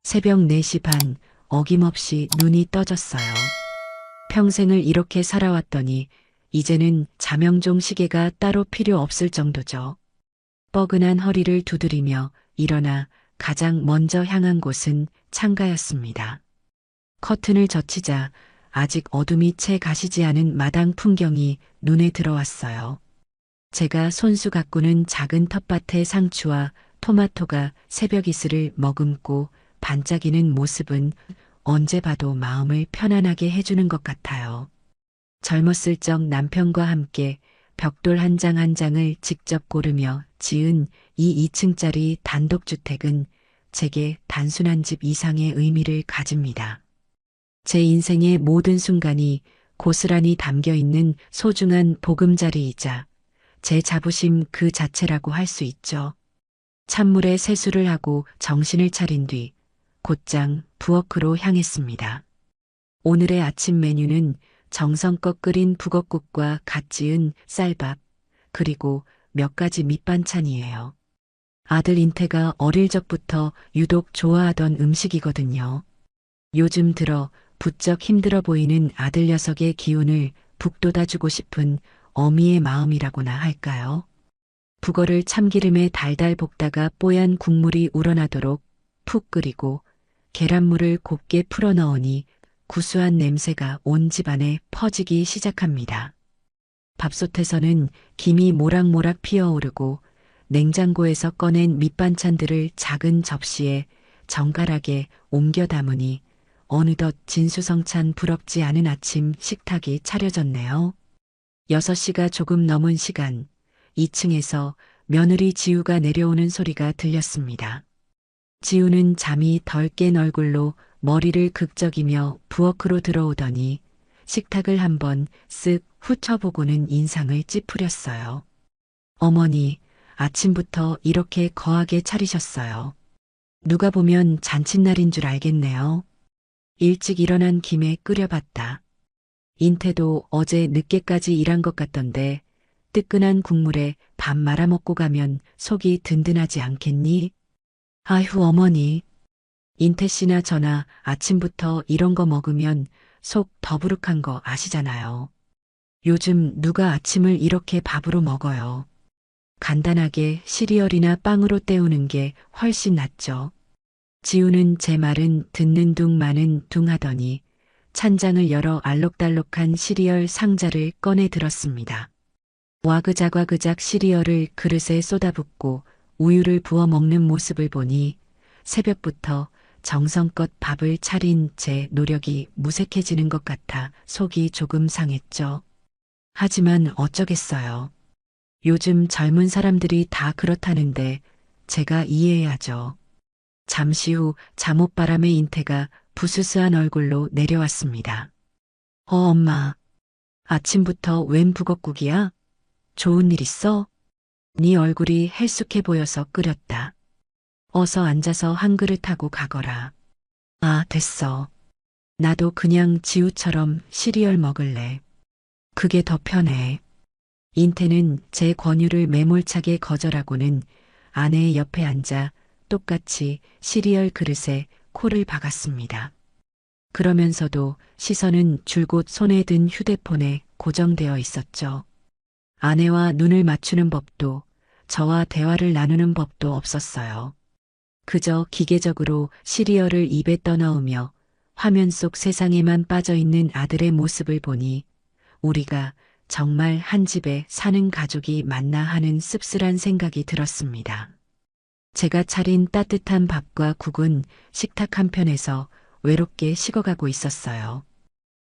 새벽 4시 반, 어김없이 눈이 떠졌어요. 평생을 이렇게 살아왔더니 이제는 자명종 시계가 따로 필요 없을 정도죠. 뻐근한 허리를 두드리며 일어나 가장 먼저 향한 곳은 창가였습니다. 커튼을 젖히자 아직 어둠이 채 가시지 않은 마당 풍경이 눈에 들어왔어요. 제가 손수 가꾸는 작은 텃밭의 상추와 토마토가 새벽 이슬을 머금고 반짝이는 모습은 언제 봐도 마음을 편안하게 해주는 것 같아요. 젊었을 적 남편과 함께 벽돌 한 장 한 장을 직접 고르며 지은 이 2층짜리 단독주택은 제게 단순한 집 이상의 의미를 가집니다. 제 인생의 모든 순간이 고스란히 담겨 있는 소중한 보금자리이자 제 자부심 그 자체라고 할 수 있죠. 찬물에 세수를 하고 정신을 차린 뒤 곧장 부엌으로 향했습니다. 오늘의 아침 메뉴는 정성껏 끓인 북엇국과 갓 지은 쌀밥, 그리고 몇 가지 밑반찬이에요. 아들 인태가 어릴 적부터 유독 좋아하던 음식이거든요. 요즘 들어 부쩍 힘들어 보이는 아들 녀석의 기운을 북돋아주고 싶은 어미의 마음이라고나 할까요? 북어를 참기름에 달달 볶다가 뽀얀 국물이 우러나도록 푹 끓이고 계란물을 곱게 풀어 넣으니 구수한 냄새가 온 집안에 퍼지기 시작합니다. 밥솥에서는 김이 모락모락 피어오르고 냉장고에서 꺼낸 밑반찬들을 작은 접시에 정갈하게 옮겨 담으니 어느덧 진수성찬 부럽지 않은 아침 식탁이 차려졌네요. 6시가 조금 넘은 시간, 2층에서 며느리 지우가 내려오는 소리가 들렸습니다. 지우는 잠이 덜 깬 얼굴로 머리를 극적이며 부엌으로 들어오더니 식탁을 한번 쓱 훑어보고는 인상을 찌푸렸어요. 어머니, 아침부터 이렇게 거하게 차리셨어요. 누가 보면 잔칫날인 줄 알겠네요. 일찍 일어난 김에 끓여봤다. 인태도 어제 늦게까지 일한 것 같던데 뜨끈한 국물에 밥 말아먹고 가면 속이 든든하지 않겠니? 아휴 어머니. 인태 씨나 저나 아침부터 이런 거 먹으면 속 더부룩한 거 아시잖아요. 요즘 누가 아침을 이렇게 밥으로 먹어요. 간단하게 시리얼이나 빵으로 때우는 게 훨씬 낫죠. 지우는 제 말은 듣는 둥 마는 둥 하더니 찬장을 열어 알록달록한 시리얼 상자를 꺼내 들었습니다. 와그작와그작 시리얼을 그릇에 쏟아붓고 우유를 부어 먹는 모습을 보니 새벽부터 정성껏 밥을 차린 제 노력이 무색해지는 것 같아 속이 조금 상했죠. 하지만 어쩌겠어요. 요즘 젊은 사람들이 다 그렇다는데 제가 이해해야죠. 잠시 후 잠옷바람의 인태가 부스스한 얼굴로 내려왔습니다. 엄마. 아침부터 웬 북엇국이야? 좋은 일 있어? 네 얼굴이 헬쑥해 보여서 끓였다. 어서 앉아서 한 그릇 하고 가거라. 아, 됐어. 나도 그냥 지우처럼 시리얼 먹을래. 그게 더 편해. 인태는 제 권유를 매몰차게 거절하고는 아내의 옆에 앉아 똑같이 시리얼 그릇에 코를 박았습니다. 그러면서도 시선은 줄곧 손에 든 휴대폰에 고정되어 있었죠. 아내와 눈을 맞추는 법도 저와 대화를 나누는 법도 없었어요. 그저 기계적으로 시리얼을 입에 떠넣으며 화면 속 세상에만 빠져있는 아들의 모습을 보니 우리가 정말 한 집에 사는 가족이 맞나 하는 씁쓸한 생각이 들었습니다. 제가 차린 따뜻한 밥과 국은 식탁 한편에서 외롭게 식어가고 있었어요.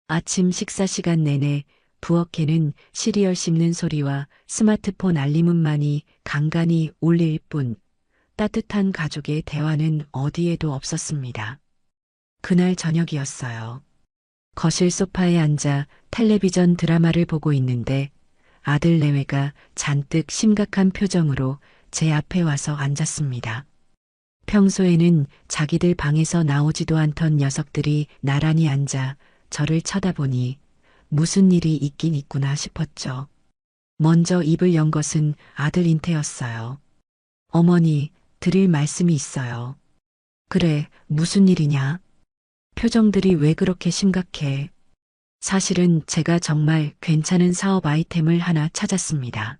아침 식사 시간 내내 부엌에는 시리얼 씹는 소리와 스마트폰 알림음만이 간간히 울릴 뿐 따뜻한 가족의 대화는 어디에도 없었습니다. 그날 저녁이었어요. 거실 소파에 앉아 텔레비전 드라마를 보고 있는데 아들 내외가 잔뜩 심각한 표정으로 제 앞에 와서 앉았습니다. 평소에는 자기들 방에서 나오지도 않던 녀석들이 나란히 앉아 저를 쳐다보니 무슨 일이 있긴 있구나 싶었죠. 먼저 입을 연 것은 아들 인태였어요. 어머니, 드릴 말씀이 있어요. 그래, 무슨 일이냐? 표정들이 왜 그렇게 심각해? 사실은 제가 정말 괜찮은 사업 아이템을 하나 찾았습니다.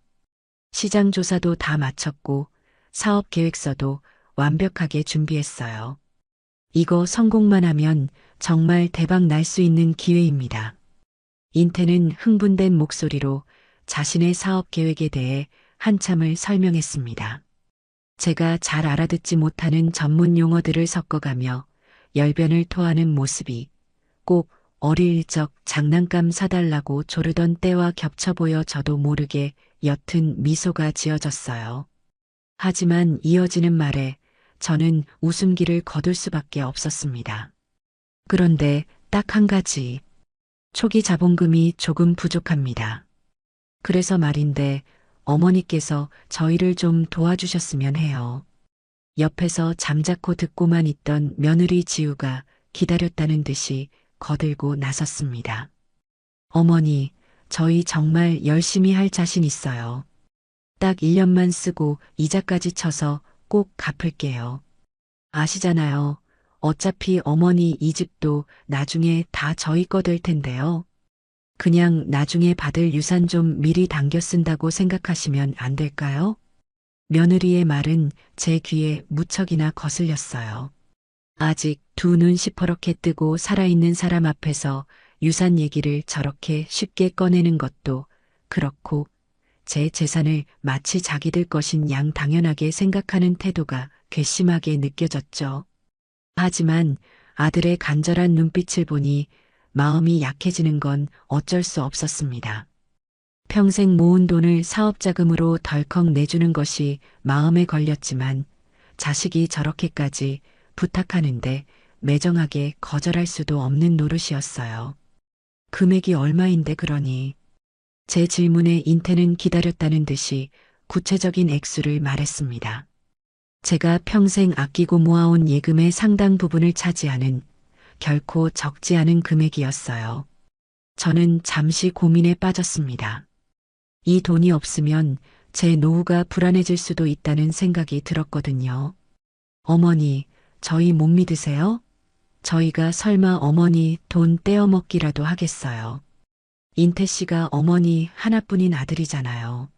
시장 조사도 다 마쳤고 사업 계획서도 완벽하게 준비했어요. 이거 성공만 하면 정말 대박 날 수 있는 기회입니다. 인태는 흥분된 목소리로 자신의 사업 계획에 대해 한참을 설명했습니다. 제가 잘 알아듣지 못하는 전문 용어들을 섞어가며 열변을 토하는 모습이 꼭 어릴 적 장난감 사달라고 조르던 때와 겹쳐 보여 저도 모르게 옅은 미소가 지어졌어요. 하지만 이어지는 말에 저는 웃음기를 거둘 수밖에 없었습니다. 그런데 딱 한 가지, 초기 자본금이 조금 부족합니다. 그래서 말인데 어머니께서 저희를 좀 도와주셨으면 해요. 옆에서 잠자코 듣고만 있던 며느리 지우가 기다렸다는 듯이 거들고 나섰습니다. 어머니, 저희 정말 열심히 할 자신 있어요. 딱 1년만 쓰고 이자까지 쳐서 꼭 갚을게요. 아시잖아요. 어차피 어머니 이 집도 나중에 다 저희 거 될 텐데요. 그냥 나중에 받을 유산 좀 미리 당겨 쓴다고 생각하시면 안 될까요? 며느리의 말은 제 귀에 무척이나 거슬렸어요. 아직 두 눈 시퍼렇게 뜨고 살아있는 사람 앞에서 유산 얘기를 저렇게 쉽게 꺼내는 것도 그렇고 제 재산을 마치 자기들 것인 양 당연하게 생각하는 태도가 괘씸하게 느껴졌죠. 하지만 아들의 간절한 눈빛을 보니 마음이 약해지는 건 어쩔 수 없었습니다. 평생 모은 돈을 사업 자금으로 덜컥 내주는 것이 마음에 걸렸지만 자식이 저렇게까지 부탁하는데 매정하게 거절할 수도 없는 노릇이었어요. 금액이 얼마인데 그러니? 제 질문에 인태는 기다렸다는 듯이 구체적인 액수를 말했습니다. 제가 평생 아끼고 모아온 예금의 상당 부분을 차지하는 결코 적지 않은 금액이었어요. 저는 잠시 고민에 빠졌습니다. 이 돈이 없으면 제 노후가 불안해질 수도 있다는 생각이 들었거든요. 어머니, 저희 못 믿으세요? 저희가 설마 어머니 돈 떼어먹기라도 하겠어요. 인태 씨가 어머니 하나뿐인 아들이잖아요.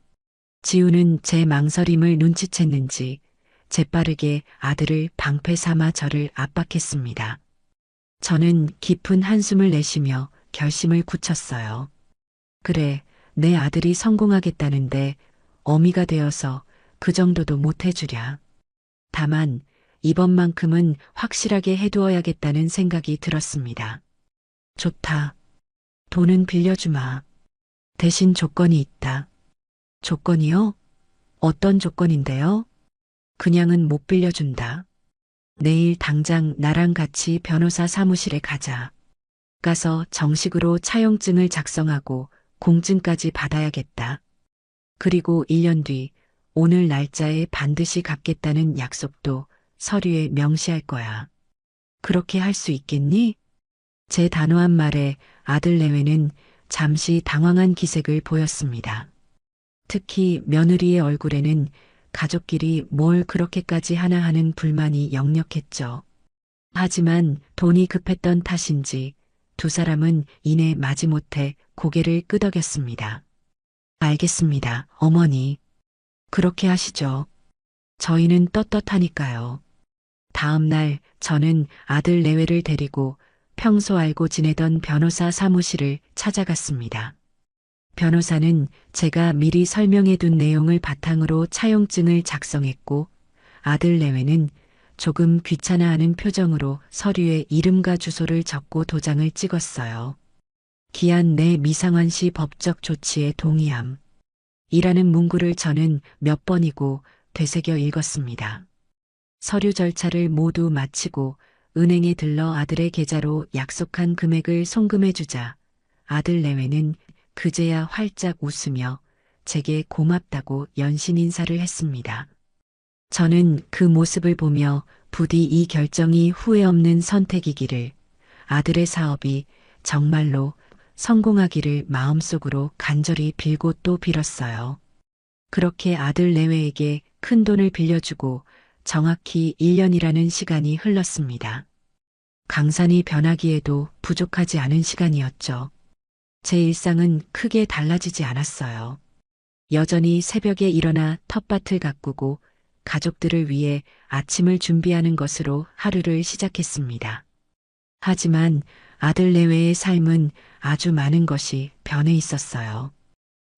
지우는 제 망설임을 눈치챘는지 재빠르게 아들을 방패 삼아 저를 압박했습니다. 저는 깊은 한숨을 내쉬며 결심을 굳혔어요. 그래, 내 아들이 성공하겠다는데 어미가 되어서 그 정도도 못 해주랴. 다만 이번만큼은 확실하게 해두어야겠다는 생각이 들었습니다. 좋다. 돈은 빌려주마. 대신 조건이 있다. 조건이요? 어떤 조건인데요? 그냥은 못 빌려준다. 내일 당장 나랑 같이 변호사 사무실에 가자. 가서 정식으로 차용증을 작성하고 공증까지 받아야겠다. 그리고 1년 뒤 오늘 날짜에 반드시 갚겠다는 약속도 서류에 명시할 거야. 그렇게 할 수 있겠니? 제 단호한 말에 아들 내외는 잠시 당황한 기색을 보였습니다. 특히 며느리의 얼굴에는 가족끼리 뭘 그렇게까지 하나 하는 불만이 역력했죠. 하지만 돈이 급했던 탓인지 두 사람은 이내 마지못해 고개를 끄덕였습니다. 알겠습니다, 어머니. 그렇게 하시죠. 저희는 떳떳하니까요. 다음 날 저는 아들 내외를 데리고 평소 알고 지내던 변호사 사무실을 찾아갔습니다. 변호사는 제가 미리 설명해 둔 내용을 바탕으로 차용증을 작성했고 아들 내외는 조금 귀찮아하는 표정으로 서류에 이름과 주소를 적고 도장을 찍었어요. 기한 내 미상환시 법적 조치에 동의함. 이라는 문구를 저는 몇 번이고 되새겨 읽었습니다. 서류 절차를 모두 마치고 은행에 들러 아들의 계좌로 약속한 금액을 송금해주자 아들 내외는 그제야 활짝 웃으며 제게 고맙다고 연신 인사를 했습니다. 저는 그 모습을 보며 부디 이 결정이 후회 없는 선택이기를, 아들의 사업이 정말로 성공하기를 마음속으로 간절히 빌고 또 빌었어요. 그렇게 아들 내외에게 큰 돈을 빌려주고 정확히 1년이라는 시간이 흘렀습니다. 강산이 변하기에도 부족하지 않은 시간이었죠. 제 일상은 크게 달라지지 않았어요. 여전히 새벽에 일어나 텃밭을 가꾸고 가족들을 위해 아침을 준비하는 것으로 하루를 시작했습니다. 하지만 아들 내외의 삶은 아주 많은 것이 변해 있었어요.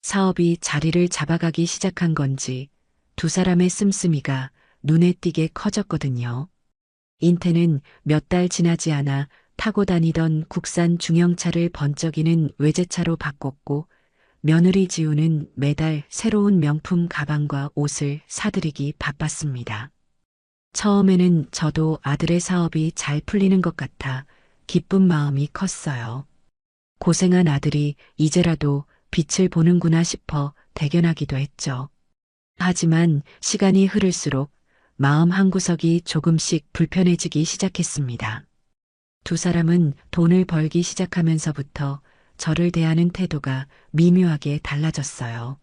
사업이 자리를 잡아가기 시작한 건지 두 사람의 씀씀이가 눈에 띄게 커졌거든요. 인태는 몇 달 지나지 않아 타고 다니던 국산 중형차를 번쩍이는 외제차로 바꿨고 며느리 지우는 매달 새로운 명품 가방과 옷을 사들이기 바빴습니다. 처음에는 저도 아들의 사업이 잘 풀리는 것 같아 기쁜 마음이 컸어요. 고생한 아들이 이제라도 빛을 보는구나 싶어 대견하기도 했죠. 하지만 시간이 흐를수록 마음 한구석이 조금씩 불편해지기 시작했습니다. 두 사람은 돈을 벌기 시작하면서부터 저를 대하는 태도가 미묘하게 달라졌어요.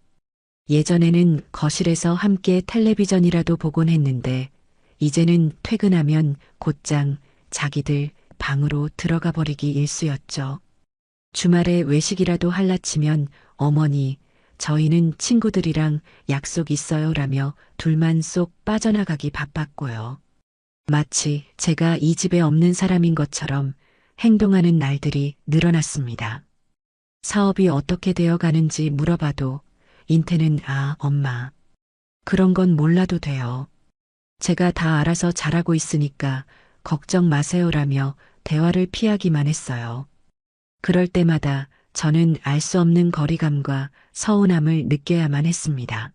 예전에는 거실에서 함께 텔레비전이라도 보곤 했는데 이제는 퇴근하면 곧장 자기들 방으로 들어가 버리기 일쑤였죠. 주말에 외식이라도 할라치면 어머니, 저희는 친구들이랑 약속 있어요라며 둘만 쏙 빠져나가기 바빴고요. 마치 제가 이 집에 없는 사람인 것처럼 행동하는 날들이 늘어났습니다. 사업이 어떻게 되어 가는지 물어봐도 인태는 엄마. 그런 건 몰라도 돼요. 제가 다 알아서 잘하고 있으니까 걱정 마세요라며 대화를 피하기만 했어요. 그럴 때마다 저는 알 수 없는 거리감과 서운함을 느껴야만 했습니다.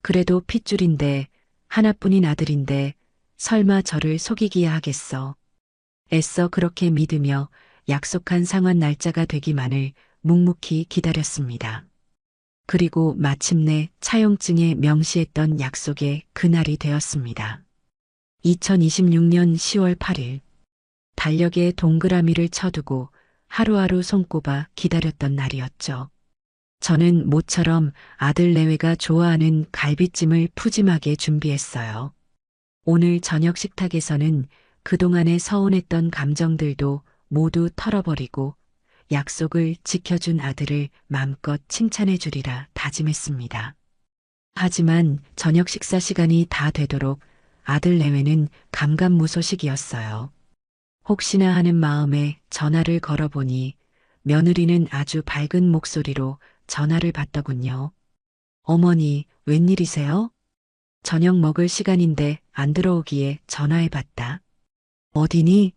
그래도 핏줄인데 하나뿐인 아들인데 설마 저를 속이기야 하겠어. 애써 그렇게 믿으며 약속한 상환 날짜가 되기만을 묵묵히 기다렸습니다. 그리고 마침내 차용증에 명시했던 약속의 그날이 되었습니다. 2026년 10월 8일 달력에 동그라미를 쳐두고 하루하루 손꼽아 기다렸던 날이었죠. 저는 모처럼 아들 내외가 좋아하는 갈비찜을 푸짐하게 준비했어요. 오늘 저녁 식탁에서는 그동안에 서운했던 감정들도 모두 털어버리고 약속을 지켜준 아들을 마음껏 칭찬해 주리라 다짐했습니다. 하지만 저녁 식사 시간이 다 되도록 아들 내외는 감감무소식이었어요. 혹시나 하는 마음에 전화를 걸어보니 며느리는 아주 밝은 목소리로 전화를 받더군요. 어머니, 웬일이세요? 저녁 먹을 시간인데 안 들어오기에 전화해봤다. 어디니?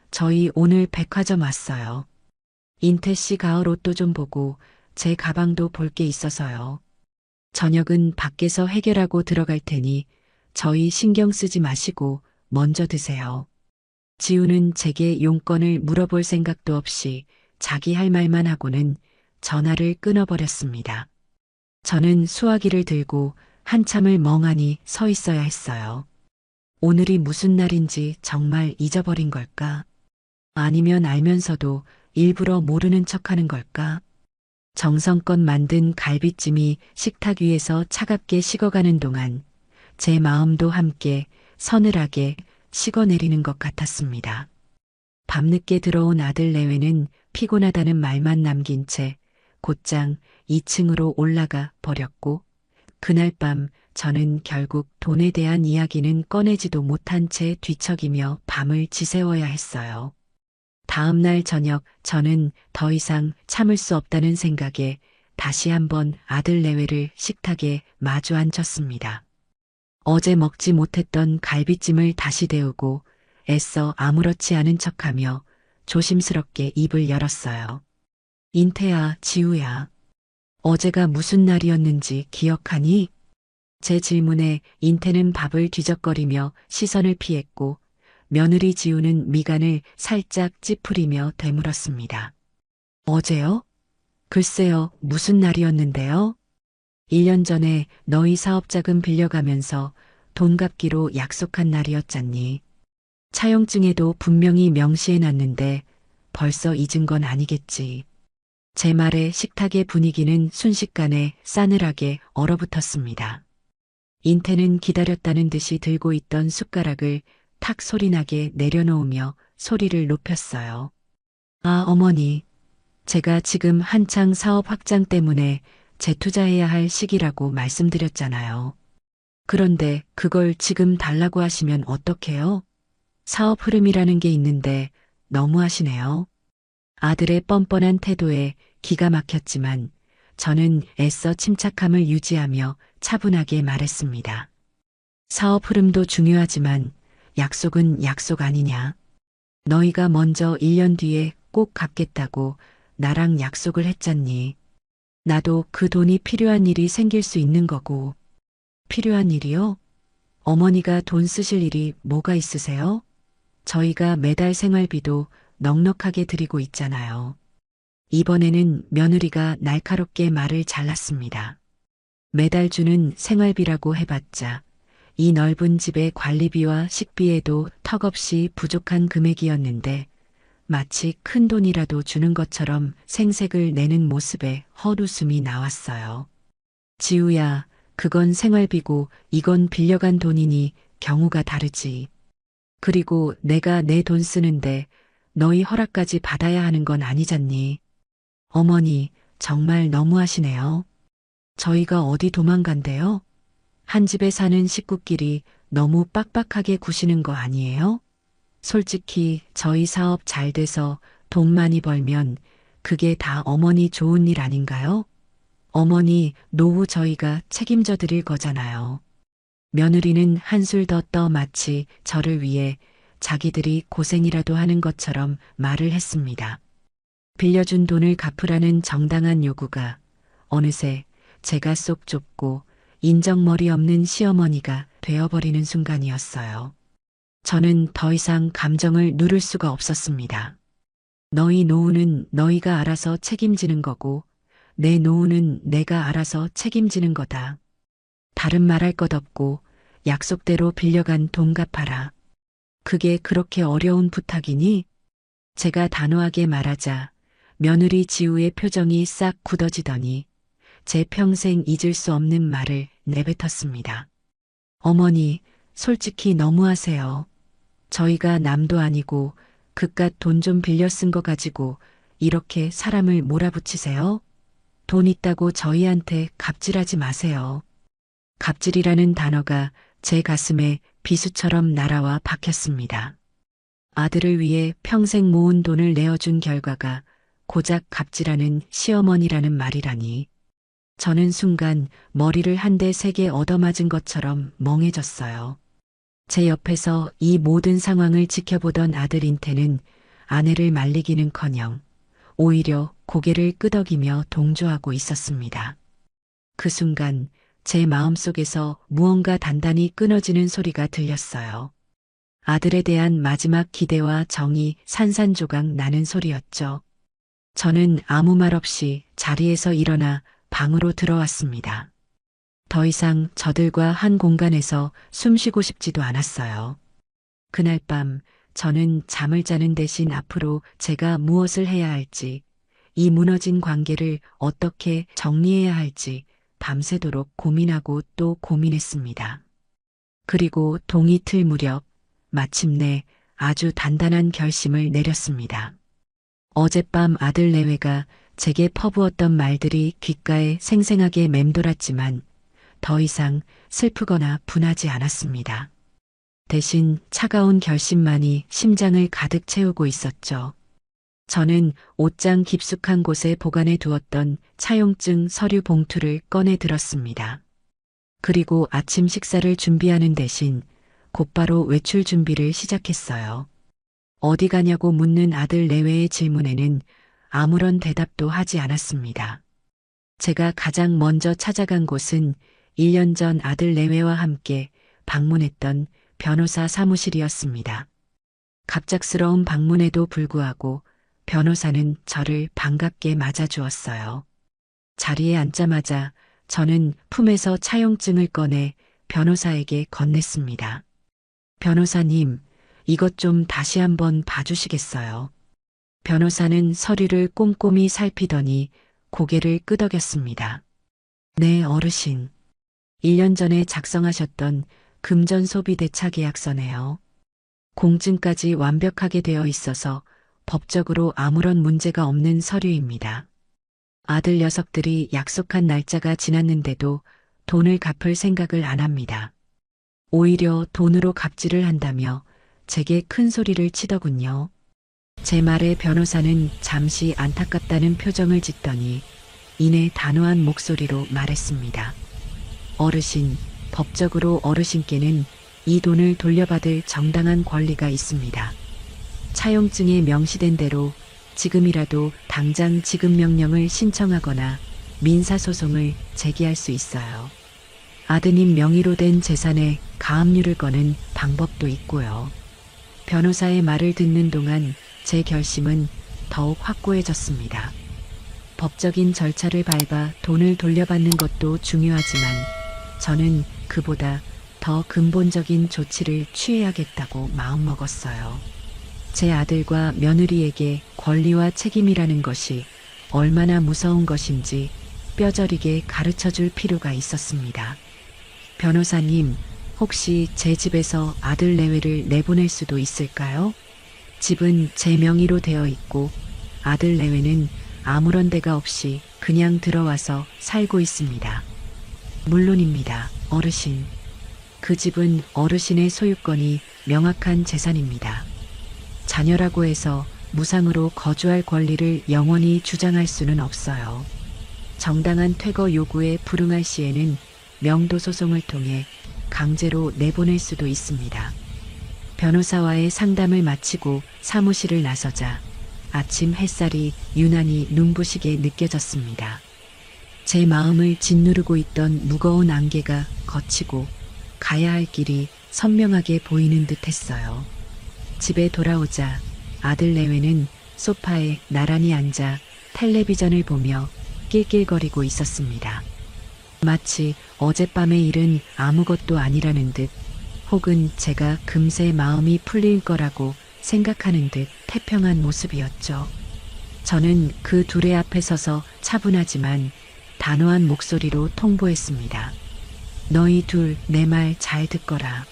저희 오늘 백화점 왔어요. 인태 씨 가을 옷도 좀 보고 제 가방도 볼 게 있어서요. 저녁은 밖에서 해결하고 들어갈 테니 저희 신경 쓰지 마시고 먼저 드세요. 지우는 제게 용건을 물어볼 생각도 없이 자기 할 말만 하고는 전화를 끊어버렸습니다. 저는 수화기를 들고 한참을 멍하니 서 있어야 했어요. 오늘이 무슨 날인지 정말 잊어버린 걸까? 아니면 알면서도 일부러 모르는 척하는 걸까? 정성껏 만든 갈비찜이 식탁 위에서 차갑게 식어가는 동안 제 마음도 함께 서늘하게 식어내리는 것 같았습니다. 밤늦게 들어온 아들 내외는 피곤하다는 말만 남긴 채 곧장 2층으로 올라가 버렸고 그날 밤 저는 결국 돈에 대한 이야기는 꺼내지도 못한 채 뒤척이며 밤을 지새워야 했어요. 다음 날 저녁 저는 더 이상 참을 수 없다는 생각에 다시 한번 아들 내외를 식탁에 마주 앉혔습니다. 어제 먹지 못했던 갈비찜을 다시 데우고 애써 아무렇지 않은 척하며 조심스럽게 입을 열었어요. 인태야, 지우야. 어제가 무슨 날이었는지 기억하니? 제 질문에 인태는 밥을 뒤적거리며 시선을 피했고 며느리 지우는 미간을 살짝 찌푸리며 되물었습니다. 어제요? 글쎄요, 무슨 날이었는데요? 1년 전에 너희 사업자금 빌려가면서 돈 갚기로 약속한 날이었잖니. 차용증에도 분명히 명시해놨는데 벌써 잊은 건 아니겠지. 제 말에 식탁의 분위기는 순식간에 싸늘하게 얼어붙었습니다. 인태는 기다렸다는 듯이 들고 있던 숟가락을 탁 소리나게 내려놓으며 소리를 높였어요. 아, 어머니. 제가 지금 한창 사업 확장 때문에 재투자해야 할 시기라고 말씀드렸잖아요. 그런데 그걸 지금 달라고 하시면 어떡해요? 사업 흐름이라는 게 있는데 너무하시네요. 아들의 뻔뻔한 태도에 기가 막혔지만 저는 애써 침착함을 유지하며 차분하게 말했습니다. 사업 흐름도 중요하지만 약속은 약속 아니냐. 너희가 먼저 1년 뒤에 꼭 갚겠다고 나랑 약속을 했잖니. 나도 그 돈이 필요한 일이 생길 수 있는 거고. 필요한 일이요? 어머니가 돈 쓰실 일이 뭐가 있으세요? 저희가 매달 생활비도 넉넉하게 드리고 있잖아요. 이번에는 며느리가 날카롭게 말을 잘랐습니다. 매달 주는 생활비라고 해봤자 이 넓은 집의 관리비와 식비에도 턱없이 부족한 금액이었는데 마치 큰 돈이라도 주는 것처럼 생색을 내는 모습에 헛웃음이 나왔어요. 지우야, 그건 생활비고 이건 빌려간 돈이니 경우가 다르지. 그리고 내가 내 돈 쓰는데 너희 허락까지 받아야 하는 건 아니잖니. 어머니, 정말 너무하시네요. 저희가 어디 도망간대요? 한 집에 사는 식구끼리 너무 빡빡하게 구시는 거 아니에요? 솔직히 저희 사업 잘 돼서 돈 많이 벌면 그게 다 어머니 좋은 일 아닌가요? 어머니 노후 저희가 책임져 드릴 거잖아요. 며느리는 한술 더 떠 마치 저를 위해 자기들이 고생이라도 하는 것처럼 말을 했습니다. 빌려준 돈을 갚으라는 정당한 요구가 어느새 제가 쏙 좁고 인정머리 없는 시어머니가 되어버리는 순간이었어요. 저는 더 이상 감정을 누를 수가 없었습니다. 너희 노후는 너희가 알아서 책임지는 거고 내 노후는 내가 알아서 책임지는 거다. 다른 말할 것 없고 약속대로 빌려간 돈 갚아라. 그게 그렇게 어려운 부탁이니? 제가 단호하게 말하자 며느리 지우의 표정이 싹 굳어지더니 제 평생 잊을 수 없는 말을 내뱉었습니다. 어머니, 솔직히 너무하세요. 저희가 남도 아니고 그깟 돈 좀 빌려 쓴 거 가지고 이렇게 사람을 몰아붙이세요? 돈 있다고 저희한테 갑질하지 마세요. 갑질이라는 단어가 제 가슴에 비수처럼 날아와 박혔습니다. 아들을 위해 평생 모은 돈을 내어준 결과가 고작 갑질하는 시어머니라는 말이라니. 저는 순간 머리를 한 대 세게 얻어맞은 것처럼 멍해졌어요. 제 옆에서 이 모든 상황을 지켜보던 아들 인태는 아내를 말리기는커녕 오히려 고개를 끄덕이며 동조하고 있었습니다. 그 순간 제 마음속에서 무언가 단단히 끊어지는 소리가 들렸어요. 아들에 대한 마지막 기대와 정이 산산조각 나는 소리였죠. 저는 아무 말 없이 자리에서 일어나 방으로 들어왔습니다. 더 이상 저들과 한 공간에서 숨 쉬고 싶지도 않았어요. 그날 밤 저는 잠을 자는 대신 앞으로 제가 무엇을 해야 할지, 이 무너진 관계를 어떻게 정리해야 할지 밤새도록 고민하고 또 고민했습니다. 그리고 동이틀 무렵 마침내 아주 단단한 결심을 내렸습니다. 어젯밤 아들 내외가 제게 퍼부었던 말들이 귓가에 생생하게 맴돌았지만 더 이상 슬프거나 분하지 않았습니다. 대신 차가운 결심만이 심장을 가득 채우고 있었죠. 저는 옷장 깊숙한 곳에 보관해 두었던 차용증 서류 봉투를 꺼내 들었습니다. 그리고 아침 식사를 준비하는 대신 곧바로 외출 준비를 시작했어요. 어디 가냐고 묻는 아들 내외의 질문에는 아무런 대답도 하지 않았습니다. 제가 가장 먼저 찾아간 곳은 1년 전 아들 내외와 함께 방문했던 변호사 사무실이었습니다. 갑작스러운 방문에도 불구하고 변호사는 저를 반갑게 맞아주었어요. 자리에 앉자마자 저는 품에서 차용증을 꺼내 변호사에게 건넸습니다. 변호사님, 이것 좀 다시 한번 봐주시겠어요? 변호사는 서류를 꼼꼼히 살피더니 고개를 끄덕였습니다. 네, 어르신. 1년 전에 작성하셨던 금전 소비 대차 계약서네요. 공증까지 완벽하게 되어 있어서 법적으로 아무런 문제가 없는 서류입니다. 아들 녀석들이 약속한 날짜가 지났는데도 돈을 갚을 생각을 안 합니다. 오히려 돈으로 갑질을 한다며 제게 큰 소리를 치더군요. 제 말에 변호사는 잠시 안타깝다는 표정을 짓더니 이내 단호한 목소리로 말했습니다. 어르신, 법적으로 어르신께는 이 돈을 돌려받을 정당한 권리가 있습니다. 차용증에 명시된 대로 지금이라도 당장 지급 명령을 신청하거나 민사소송을 제기할 수 있어요. 아드님 명의로 된 재산에 가압류를 거는 방법도 있고요. 변호사의 말을 듣는 동안 제 결심은 더욱 확고해졌습니다. 법적인 절차를 밟아 돈을 돌려받는 것도 중요하지만 저는 그보다 더 근본적인 조치를 취해야겠다고 마음먹었어요. 제 아들과 며느리에게 권리와 책임이라는 것이 얼마나 무서운 것인지 뼈저리게 가르쳐 줄 필요가 있었습니다. 변호사님, 혹시 제 집에서 아들 내외를 내보낼 수도 있을까요? 집은 제 명의로 되어 있고 아들 내외는 아무런 데가 없이 그냥 들어와서 살고 있습니다. 물론입니다, 어르신. 그 집은 어르신의 소유권이 명확한 재산입니다. 자녀라고 해서 무상으로 거주할 권리를 영원히 주장할 수는 없어요. 정당한 퇴거 요구에 불응할 시에는 명도소송을 통해 강제로 내보낼 수도 있습니다. 변호사와의 상담을 마치고 사무실을 나서자 아침 햇살이 유난히 눈부시게 느껴졌습니다. 제 마음을 짓누르고 있던 무거운 안개가 걷히고 가야 할 길이 선명하게 보이는 듯 했어요. 집에 돌아오자 아들 내외는 소파에 나란히 앉아 텔레비전을 보며 낄낄거리고 있었습니다. 마치 어젯밤의 일은 아무것도 아니라는 듯 혹은 제가 금세 마음이 풀릴 거라고 생각하는 듯 태평한 모습이었죠. 저는 그 둘의 앞에 서서 차분하지만 단호한 목소리로 통보했습니다. 너희 둘 내 말 잘 듣거라.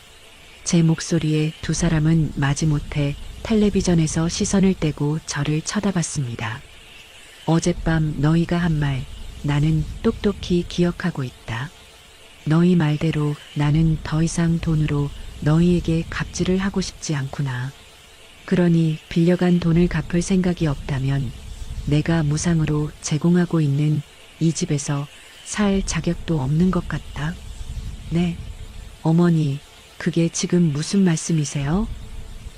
제 목소리에 두 사람은 마지못해 텔레비전에서 시선을 떼고 저를 쳐다봤습니다. 어젯밤 너희가 한 말 나는 똑똑히 기억하고 있다. 너희 말대로 나는 더 이상 돈으로 너희에게 갑질을 하고 싶지 않구나. 그러니 빌려간 돈을 갚을 생각이 없다면 내가 무상으로 제공하고 있는 이 집에서 살 자격도 없는 것 같다. 네. 어머니, 그게 지금 무슨 말씀이세요?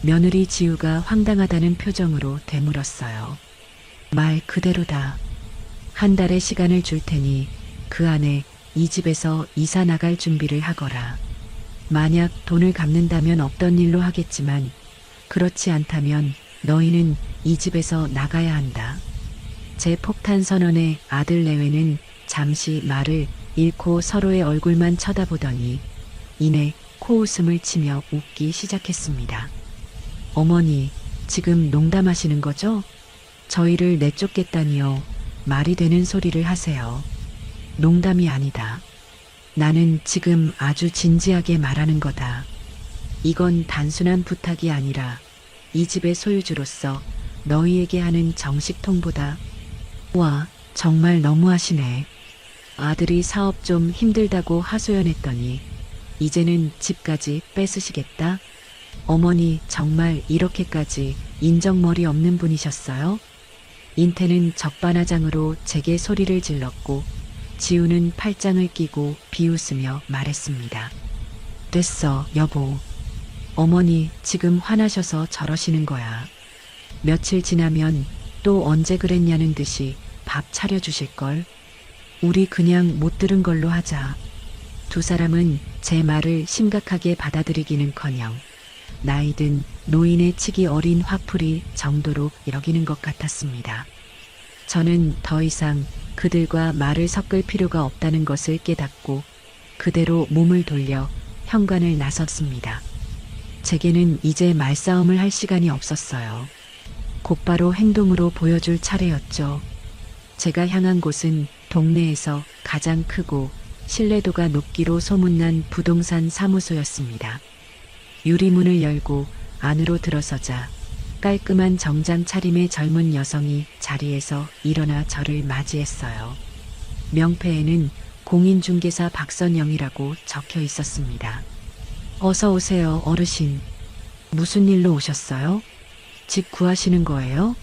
며느리 지우가 황당하다는 표정으로 되물었어요. 말 그대로다. 한 달의 시간을 줄 테니 그 안에 이 집에서 이사 나갈 준비를 하거라. 만약 돈을 갚는다면 없던 일로 하겠지만 그렇지 않다면 너희는 이 집에서 나가야 한다. 제 폭탄 선언에 아들 내외는 잠시 말을 잃고 서로의 얼굴만 쳐다보더니 이내 코웃음을 치며 웃기 시작했습니다. 어머니, 지금 농담하시는 거죠? 저희를 내쫓겠다니요. 말이 되는 소리를 하세요. 농담이 아니다. 나는 지금 아주 진지하게 말하는 거다. 이건 단순한 부탁이 아니라 이 집의 소유주로서 너희에게 하는 정식 통보다. 와, 정말 너무하시네. 아들이 사업 좀 힘들다고 하소연했더니 이제는 집까지 뺏으시겠다? 어머니 정말 이렇게까지 인정머리 없는 분이셨어요? 인태는 적반하장으로 제게 소리를 질렀고 지우는 팔짱을 끼고 비웃으며 말했습니다. 됐어, 여보. 어머니 지금 화나셔서 저러시는 거야. 며칠 지나면 또 언제 그랬냐는 듯이 밥 차려주실걸. 우리 그냥 못 들은 걸로 하자. 두 사람은 제 말을 심각하게 받아들이기는커녕 나이든 노인의 치기 어린 화풀이 정도로 여기는 것 같았습니다. 저는 더 이상 그들과 말을 섞을 필요가 없다는 것을 깨닫고 그대로 몸을 돌려 현관을 나섰습니다. 제게는 이제 말싸움을 할 시간이 없었어요. 곧바로 행동으로 보여줄 차례였죠. 제가 향한 곳은 동네에서 가장 크고 신뢰도가 높기로 소문난 부동산 사무소였습니다. 유리문을 열고 안으로 들어서자 깔끔한 정장 차림의 젊은 여성이 자리에서 일어나 저를 맞이했어요. 명패에는 공인중개사 박선영이라고 적혀 있었습니다. 어서 오세요, 어르신. 무슨 일로 오셨어요? 집 구하시는 거예요?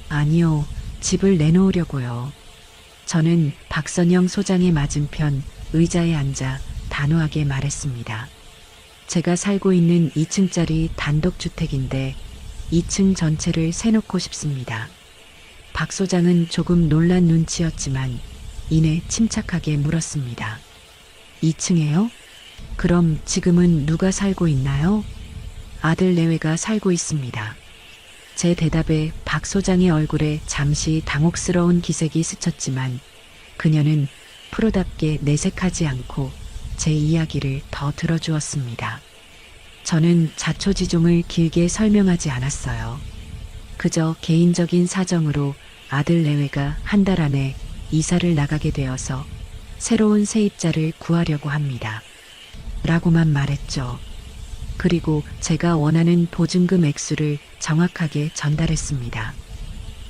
아니요, 집을 내놓으려고요. 저는 박선영 소장의 맞은편 의자에 앉아 단호하게 말했습니다. 제가 살고 있는 2층짜리 단독주택인데 2층 전체를 세놓고 싶습니다. 박 소장은 조금 놀란 눈치였지만 이내 침착하게 물었습니다. 2층에요? 그럼 지금은 누가 살고 있나요? 아들 내외가 살고 있습니다. 제 대답에 박 소장의 얼굴에 잠시 당혹스러운 기색이 스쳤지만 그녀는 프로답게 내색하지 않고 제 이야기를 더 들어주었습니다. 저는 자초지종을 길게 설명하지 않았어요. 그저 개인적인 사정으로 아들 내외가 한 달 안에 이사를 나가게 되어서 새로운 세입자를 구하려고 합니다. 라고만 말했죠. 그리고 제가 원하는 보증금 액수를 정확하게 전달했습니다.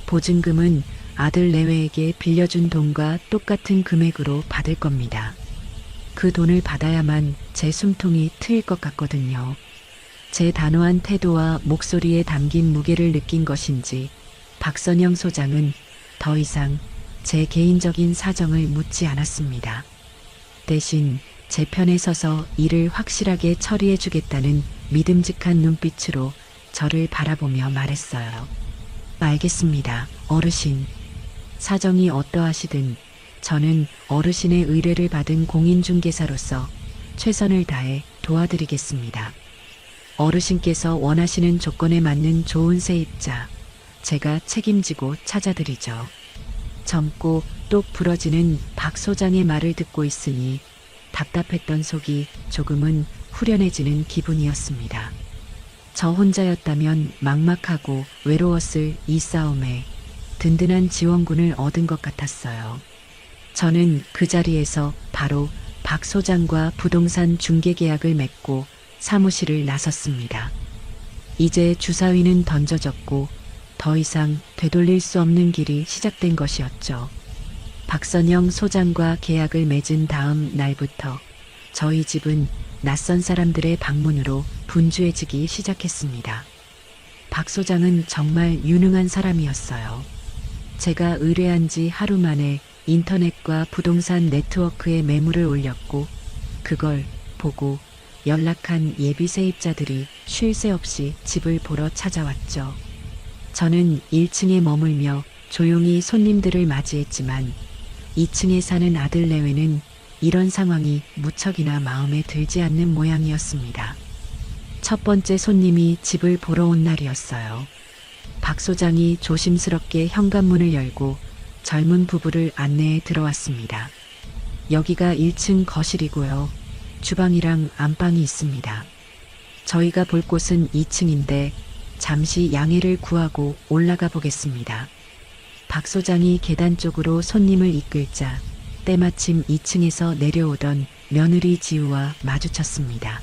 보증금은 아들 내외에게 빌려준 돈과 똑같은 금액으로 받을 겁니다. 그 돈을 받아야만 제 숨통이 트일 것 같거든요. 제 단호한 태도와 목소리에 담긴 무게를 느낀 것인지 박선영 소장은 더 이상 제 개인적인 사정을 묻지 않았습니다. 대신 제 편에 서서 일을 확실하게 처리해 주겠다는 믿음직한 눈빛으로 저를 바라보며 말했어요. 알겠습니다, 어르신. 사정이 어떠하시든 저는 어르신의 의뢰를 받은 공인중개사로서 최선을 다해 도와드리겠습니다. 어르신께서 원하시는 조건에 맞는 좋은 세입자, 제가 책임지고 찾아드리죠. 젊고 똑 부러지는 박 소장의 말을 듣고 있으니 답답했던 속이 조금은 후련해지는 기분이었습니다. 저 혼자였다면 막막하고 외로웠을 이 싸움에 든든한 지원군을 얻은 것 같았어요. 저는 그 자리에서 바로 박 소장과 부동산 중개 계약을 맺고 사무실을 나섰습니다. 이제 주사위는 던져졌고 더 이상 되돌릴 수 없는 길이 시작된 것이었죠. 박선영 소장과 계약을 맺은 다음 날부터 저희 집은 낯선 사람들의 방문으로 분주해지기 시작했습니다. 박 소장은 정말 유능한 사람이었어요. 제가 의뢰한 지 하루 만에 인터넷과 부동산 네트워크에 매물을 올렸고 그걸 보고 연락한 예비 세입자들이 쉴 새 없이 집을 보러 찾아왔죠. 저는 1층에 머물며 조용히 손님들을 맞이했지만 2층에 사는 아들 내외는 이런 상황이 무척이나 마음에 들지 않는 모양이었습니다. 첫 번째 손님이 집을 보러 온 날이었어요. 박 소장이 조심스럽게 현관문을 열고 젊은 부부를 안내해 들어왔습니다. 여기가 1층 거실이고요. 주방이랑 안방이 있습니다. 저희가 볼 곳은 2층인데 잠시 양해를 구하고 올라가 보겠습니다. 박 소장이 계단 쪽으로 손님을 이끌자 때마침 2층에서 내려오던 며느리 지우와 마주쳤습니다.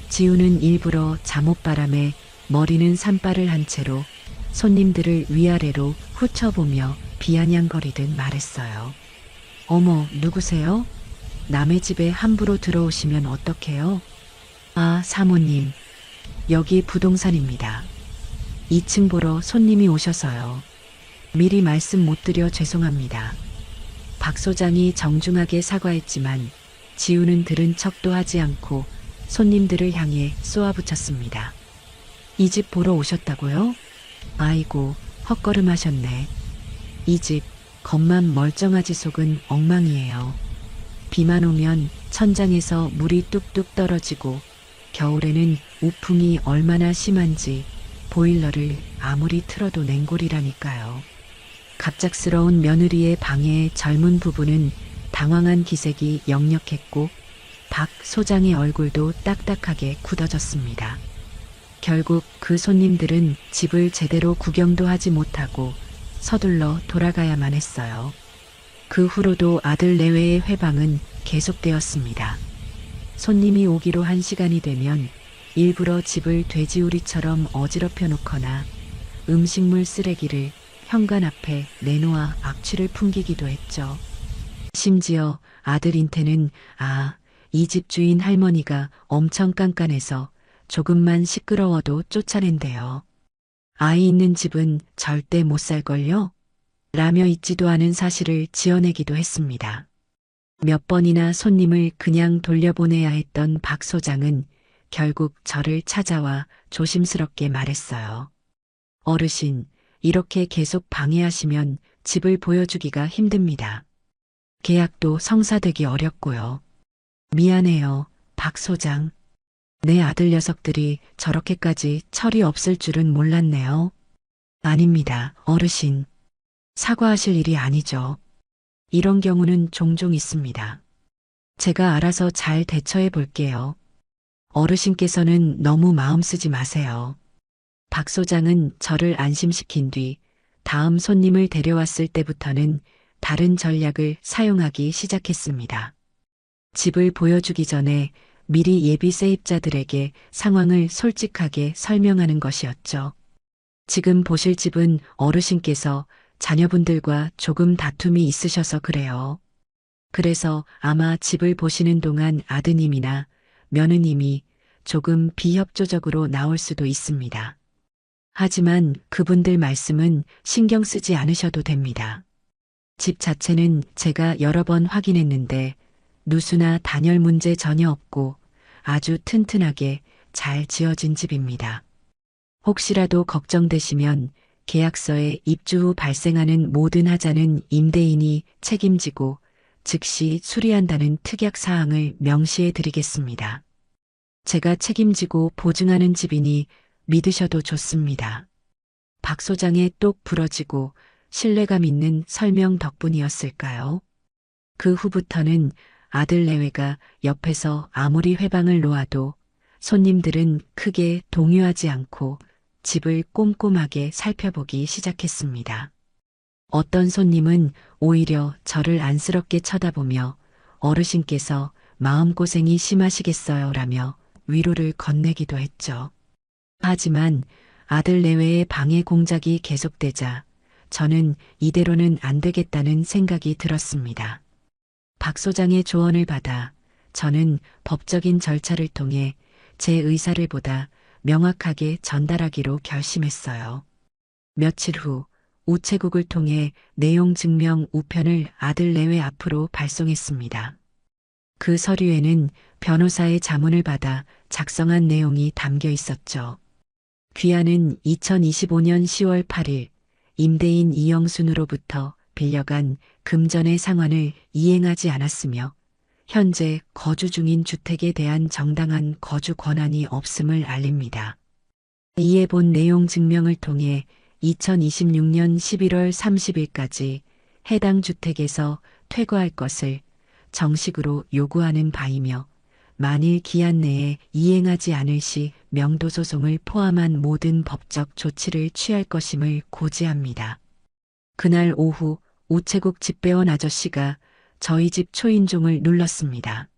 지우는 일부러 잠옷바람에 머리는 산발을 한 채로 손님들을 위아래로 훑어보며 비아냥거리듯 말했어요. 어머, 누구세요? 남의 집에 함부로 들어오시면 어떡해요? 아, 사모님. 여기 부동산입니다. 2층 보러 손님이 오셔서요. 미리 말씀 못 드려 죄송합니다. 박 소장이 정중하게 사과했지만 지우는 들은 척도 하지 않고 손님들을 향해 쏘아붙였습니다. 이 집 보러 오셨다고요? 아이고, 헛걸음하셨네. 이 집, 겉만 멀쩡하지 속은 엉망이에요. 비만 오면 천장에서 물이 뚝뚝 떨어지고 겨울에는 우풍이 얼마나 심한지 보일러를 아무리 틀어도 냉골이라니까요. 갑작스러운 며느리의 방해에 젊은 부부는 당황한 기색이 역력했고 박 소장의 얼굴도 딱딱하게 굳어졌습니다. 결국 그 손님들은 집을 제대로 구경도 하지 못하고 서둘러 돌아가야만 했어요. 그 후로도 아들 내외의 회방은 계속되었습니다. 손님이 오기로 한 시간이 되면 일부러 집을 돼지우리처럼 어지럽혀 놓거나 음식물 쓰레기를 현관 앞에 내놓아 악취를 풍기기도 했죠. 심지어 아들 인태는 이 집 주인 할머니가 엄청 깐깐해서 조금만 시끄러워도 쫓아낸대요. 아이 있는 집은 절대 못 살걸요? 라며 있지도 않은 사실을 지어내기도 했습니다. 몇 번이나 손님을 그냥 돌려보내야 했던 박 소장은 결국 저를 찾아와 조심스럽게 말했어요. 어르신, 이렇게 계속 방해하시면 집을 보여주기가 힘듭니다. 계약도 성사되기 어렵고요. 미안해요, 박 소장. 내 아들 녀석들이 저렇게까지 철이 없을 줄은 몰랐네요. 아닙니다, 어르신. 사과하실 일이 아니죠. 이런 경우는 종종 있습니다. 제가 알아서 잘 대처해 볼게요. 어르신께서는 너무 마음 쓰지 마세요. 박 소장은 저를 안심시킨 뒤 다음 손님을 데려왔을 때부터는 다른 전략을 사용하기 시작했습니다. 집을 보여주기 전에 미리 예비 세입자들에게 상황을 솔직하게 설명하는 것이었죠. 지금 보실 집은 어르신께서 자녀분들과 조금 다툼이 있으셔서 그래요. 그래서 아마 집을 보시는 동안 아드님이나 며느님이 조금 비협조적으로 나올 수도 있습니다. 하지만 그분들 말씀은 신경 쓰지 않으셔도 됩니다. 집 자체는 제가 여러 번 확인했는데 누수나 단열 문제 전혀 없고 아주 튼튼하게 잘 지어진 집입니다. 혹시라도 걱정되시면 계약서에 입주 후 발생하는 모든 하자는 임대인이 책임지고 즉시 수리한다는 특약 사항을 명시해 드리겠습니다. 제가 책임지고 보증하는 집이니 믿으셔도 좋습니다. 박 소장의 똑 부러지고 신뢰감 있는 설명 덕분이었을까요? 그 후부터는 아들 내외가 옆에서 아무리 회방을 놓아도 손님들은 크게 동요하지 않고 집을 꼼꼼하게 살펴보기 시작했습니다. 어떤 손님은 오히려 저를 안쓰럽게 쳐다보며 어르신께서 마음고생이 심하시겠어요 라며 위로를 건네기도 했죠. 하지만 아들 내외의 방해 공작이 계속되자 저는 이대로는 안 되겠다는 생각이 들었습니다. 박 소장의 조언을 받아 저는 법적인 절차를 통해 제 의사를 보다 명확하게 전달하기로 결심했어요. 며칠 후 우체국을 통해 내용 증명 우편을 아들 내외 앞으로 발송했습니다. 그 서류에는 변호사의 자문을 받아 작성한 내용이 담겨 있었죠. 귀하는 2025년 10월 8일 임대인 이영순으로부터 빌려간 금전의 상환을 이행하지 않았으며 현재 거주 중인 주택에 대한 정당한 거주 권한이 없음을 알립니다. 이에 본 내용 증명을 통해 2026년 11월 30일까지 해당 주택에서 퇴거할 것을 정식으로 요구하는 바이며 만일 기한 내에 이행하지 않을 시 명도소송을 포함한 모든 법적 조치를 취할 것임을 고지합니다. 그날 오후 우체국 집배원 아저씨가 저희 집 초인종을 눌렀습니다.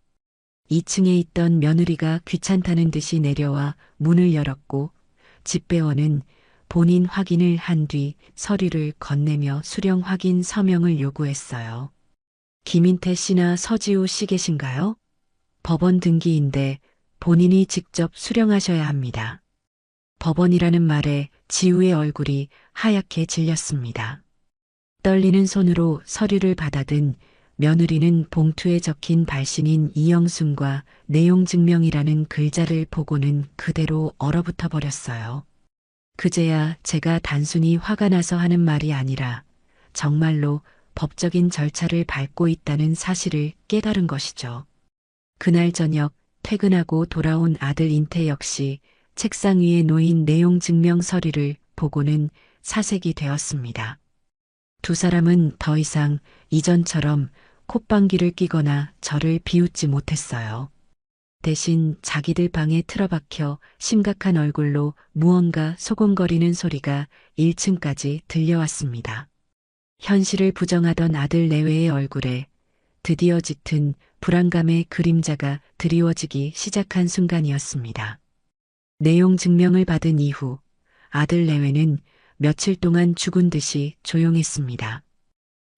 2층에 있던 며느리가 귀찮다는 듯이 내려와 문을 열었고 집배원은 본인 확인을 한 뒤 서류를 건네며 수령 확인 서명을 요구했어요. 김인태 씨나 서지우 씨 계신가요? 법원 등기인데 본인이 직접 수령하셔야 합니다. 법원이라는 말에 지우의 얼굴이 하얗게 질렸습니다. 떨리는 손으로 서류를 받아든 며느리는 봉투에 적힌 발신인 이영순과 내용 증명이라는 글자를 보고는 그대로 얼어붙어 버렸어요. 그제야 제가 단순히 화가 나서 하는 말이 아니라 정말로 법적인 절차를 밟고 있다는 사실을 깨달은 것이죠. 그날 저녁 퇴근하고 돌아온 아들 인태 역시 책상 위에 놓인 내용 증명 서류를 보고는 사색이 되었습니다. 두 사람은 더 이상 이전처럼 콧방귀를 뀌거나 저를 비웃지 못했어요. 대신 자기들 방에 틀어박혀 심각한 얼굴로 무언가 소곤거리는 소리가 1층까지 들려왔습니다. 현실을 부정하던 아들 내외의 얼굴에 드디어 짙은 불안감의 그림자가 드리워지기 시작한 순간이었습니다. 내용 증명을 받은 이후 아들 내외는 며칠 동안 죽은 듯이 조용했습니다.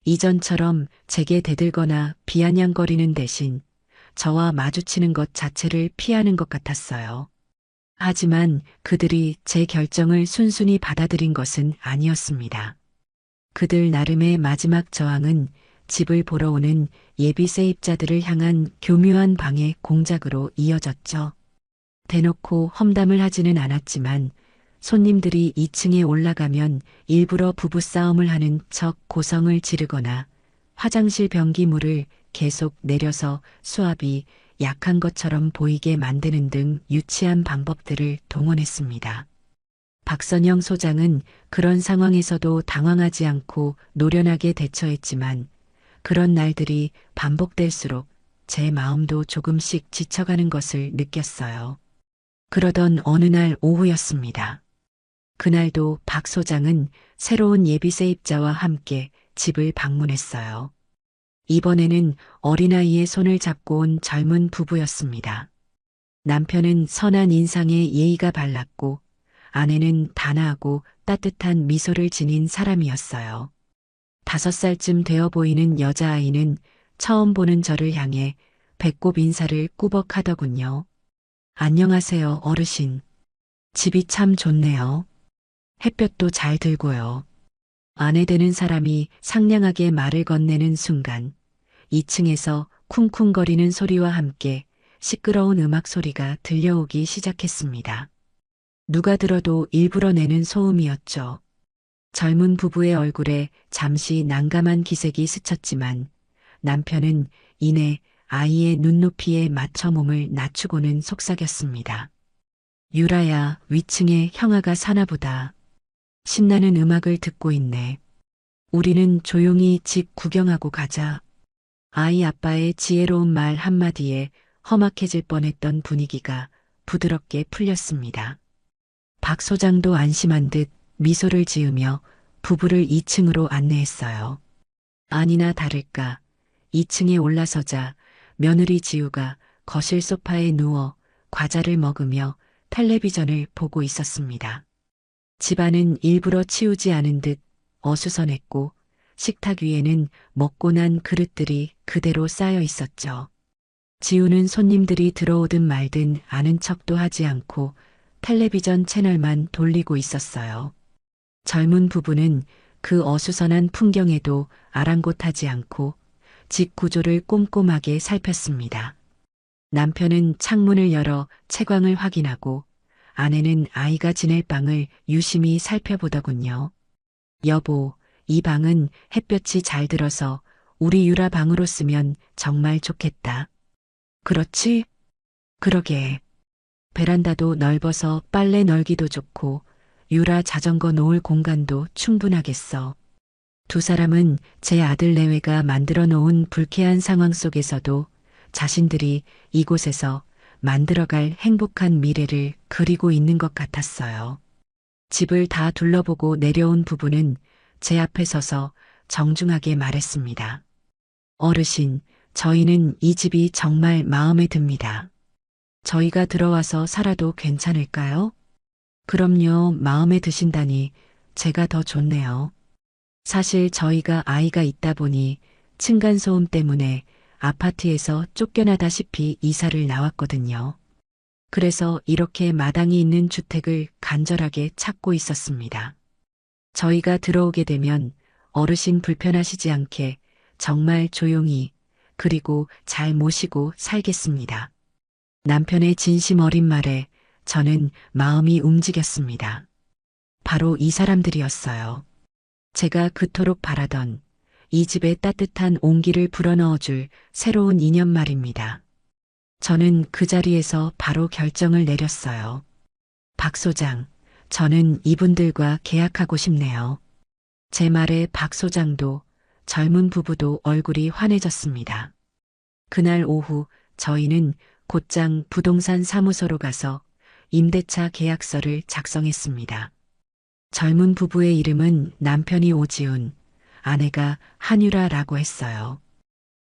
이전처럼 제게 대들거나 비아냥거리는 대신 저와 마주치는 것 자체를 피하는 것 같았어요. 하지만 그들이 제 결정을 순순히 받아들인 것은 아니었습니다. 그들 나름의 마지막 저항은 집을 보러 오는 예비 세입자들을 향한 교묘한 방해 공작으로 이어졌죠. 대놓고 험담을 하지는 않았지만 손님들이 2층에 올라가면 일부러 부부싸움을 하는 척 고성을 지르거나 화장실 변기물을 계속 내려서 수압이 약한 것처럼 보이게 만드는 등 유치한 방법들을 동원했습니다. 박선영 소장은 그런 상황에서도 당황하지 않고 노련하게 대처했지만 그런 날들이 반복될수록 제 마음도 조금씩 지쳐가는 것을 느꼈어요. 그러던 어느 날 오후였습니다. 그날도 박 소장은 새로운 예비 세입자와 함께 집을 방문했어요. 이번에는 어린아이의 손을 잡고 온 젊은 부부였습니다. 남편은 선한 인상에 예의가 발랐고 아내는 단아하고 따뜻한 미소를 지닌 사람이었어요. 5살쯤 되어 보이는 여자아이는 처음 보는 저를 향해 배꼽 인사를 꾸벅하더군요. 안녕하세요, 어르신. 집이 참 좋네요. 햇볕도 잘 들고요. 아내 되는 사람이 상냥하게 말을 건네는 순간 2층에서 쿵쿵거리는 소리와 함께 시끄러운 음악 소리가 들려오기 시작했습니다. 누가 들어도 일부러 내는 소음이었죠. 젊은 부부의 얼굴에 잠시 난감한 기색이 스쳤지만 남편은 이내 아이의 눈높이에 맞춰 몸을 낮추고는 속삭였습니다. 유라야, 위층에 형아가 사나보다. 신나는 음악을 듣고 있네. 우리는 조용히 집 구경하고 가자. 아이 아빠의 지혜로운 말 한마디에 험악해질 뻔했던 분위기가 부드럽게 풀렸습니다. 박 소장도 안심한 듯 미소를 지으며 부부를 2층으로 안내했어요. 아니나 다를까 2층에 올라서자 며느리 지우가 거실 소파에 누워 과자를 먹으며 텔레비전을 보고 있었습니다. 집안은 일부러 치우지 않은 듯 어수선했고 식탁 위에는 먹고 난 그릇들이 그대로 쌓여 있었죠. 지우는 손님들이 들어오든 말든 아는 척도 하지 않고 텔레비전 채널만 돌리고 있었어요. 젊은 부부는 그 어수선한 풍경에도 아랑곳하지 않고 집 구조를 꼼꼼하게 살폈습니다. 남편은 창문을 열어 채광을 확인하고 아내는 아이가 지낼 방을 유심히 살펴보더군요. 여보, 이 방은 햇볕이 잘 들어서 우리 유라 방으로 쓰면 정말 좋겠다. 그렇지? 그러게. 베란다도 넓어서 빨래 널기도 좋고 유라 자전거 놓을 공간도 충분하겠어. 두 사람은 제 아들 내외가 만들어 놓은 불쾌한 상황 속에서도 자신들이 이곳에서 만들어갈 행복한 미래를 그리고 있는 것 같았어요. 집을 다 둘러보고 내려온 부부는 제 앞에 서서 정중하게 말했습니다. 어르신, 저희는 이 집이 정말 마음에 듭니다. 저희가 들어와서 살아도 괜찮을까요? 그럼요, 마음에 드신다니 제가 더 좋네요. 사실 저희가 아이가 있다 보니 층간소음 때문에 아파트에서 쫓겨나다시피 이사를 나왔거든요. 그래서 이렇게 마당이 있는 주택을 간절하게 찾고 있었습니다. 저희가 들어오게 되면 어르신 불편하시지 않게 정말 조용히 그리고 잘 모시고 살겠습니다. 남편의 진심 어린 말에 저는 마음이 움직였습니다. 바로 이 사람들이었어요. 제가 그토록 바라던 이 집에 따뜻한 온기를 불어넣어줄 새로운 인연 말입니다. 저는 그 자리에서 바로 결정을 내렸어요. 박 소장, 저는 이분들과 계약하고 싶네요. 제 말에 박 소장도 젊은 부부도 얼굴이 환해졌습니다. 그날 오후 저희는 곧장 부동산 사무소로 가서 임대차 계약서를 작성했습니다. 젊은 부부의 이름은 남편이 오지훈, 아내가 한유라라고 했어요.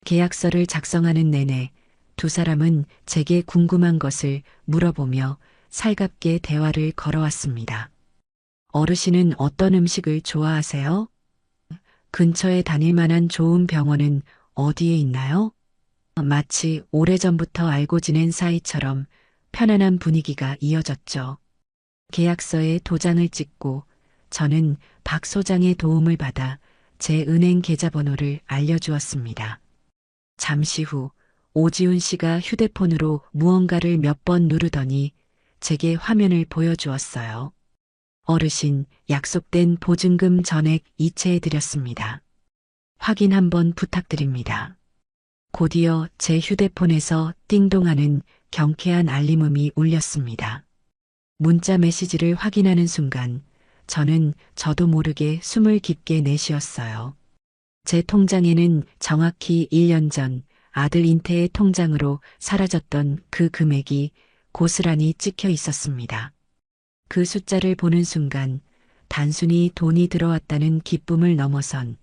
계약서를 작성하는 내내 두 사람은 제게 궁금한 것을 물어보며 살갑게 대화를 걸어왔습니다. 어르신은 어떤 음식을 좋아하세요? 근처에 다닐 만한 좋은 병원은 어디에 있나요? 마치 오래전부터 알고 지낸 사이처럼 편안한 분위기가 이어졌죠. 계약서에 도장을 찍고 저는 박 소장의 도움을 받아 제 은행 계좌번호를 알려주었습니다. 잠시 후 오지훈 씨가 휴대폰으로 무언가를 몇 번 누르더니 제게 화면을 보여주었어요. 어르신, 약속된 보증금 전액 이체해드렸습니다. 확인 한번 부탁드립니다. 곧이어 제 휴대폰에서 띵동하는 경쾌한 알림음이 울렸습니다. 문자 메시지를 확인하는 순간 저는 저도 모르게 숨을 깊게 내쉬었어요. 제 통장에는 정확히 1년 전 아들 인태의 통장으로 사라졌던 그 금액이 고스란히 찍혀 있었습니다. 그 숫자를 보는 순간 단순히 돈이 들어왔다는 기쁨을 넘어선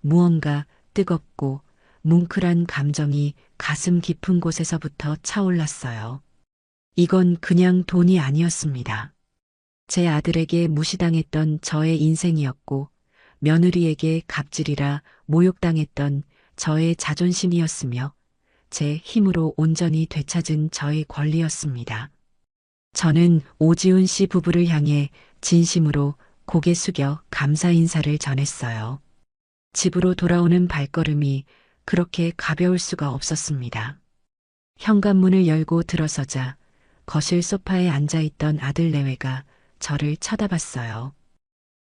무언가 뜨겁고 뭉클한 감정이 가슴 깊은 곳에서부터 차올랐어요. 이건 그냥 돈이 아니었습니다. 제 아들에게 무시당했던 저의 인생이었고 며느리에게 갑질이라 모욕당했던 저의 자존심이었으며 제 힘으로 온전히 되찾은 저의 권리였습니다. 저는 오지훈 씨 부부를 향해 진심으로 고개 숙여 감사 인사를 전했어요. 집으로 돌아오는 발걸음이 그렇게 가벼울 수가 없었습니다. 현관문을 열고 들어서자 거실 소파에 앉아있던 아들 내외가 저를 쳐다봤어요.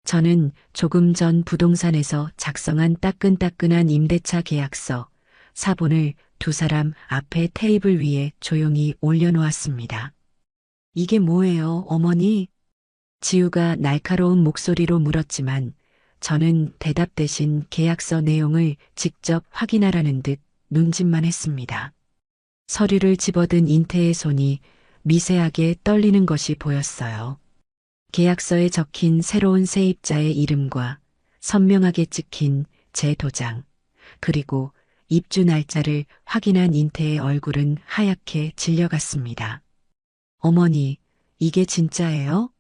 저는 조금 전 부동산에서 작성한 따끈따끈한 임대차 계약서, 사본을 두 사람 앞에 테이블 위에 조용히 올려놓았습니다. 이게 뭐예요, 어머니? 지우가 날카로운 목소리로 물었지만 저는 대답 대신 계약서 내용을 직접 확인하라는 듯 눈짓만 했습니다. 서류를 집어든 인태의 손이 미세하게 떨리는 것이 보였어요. 계약서에 적힌 새로운 세입자의 이름과 선명하게 찍힌 제 도장, 그리고 입주 날짜를 확인한 인태의 얼굴은 하얗게 질려갔습니다. 어머니, 이게 진짜예요?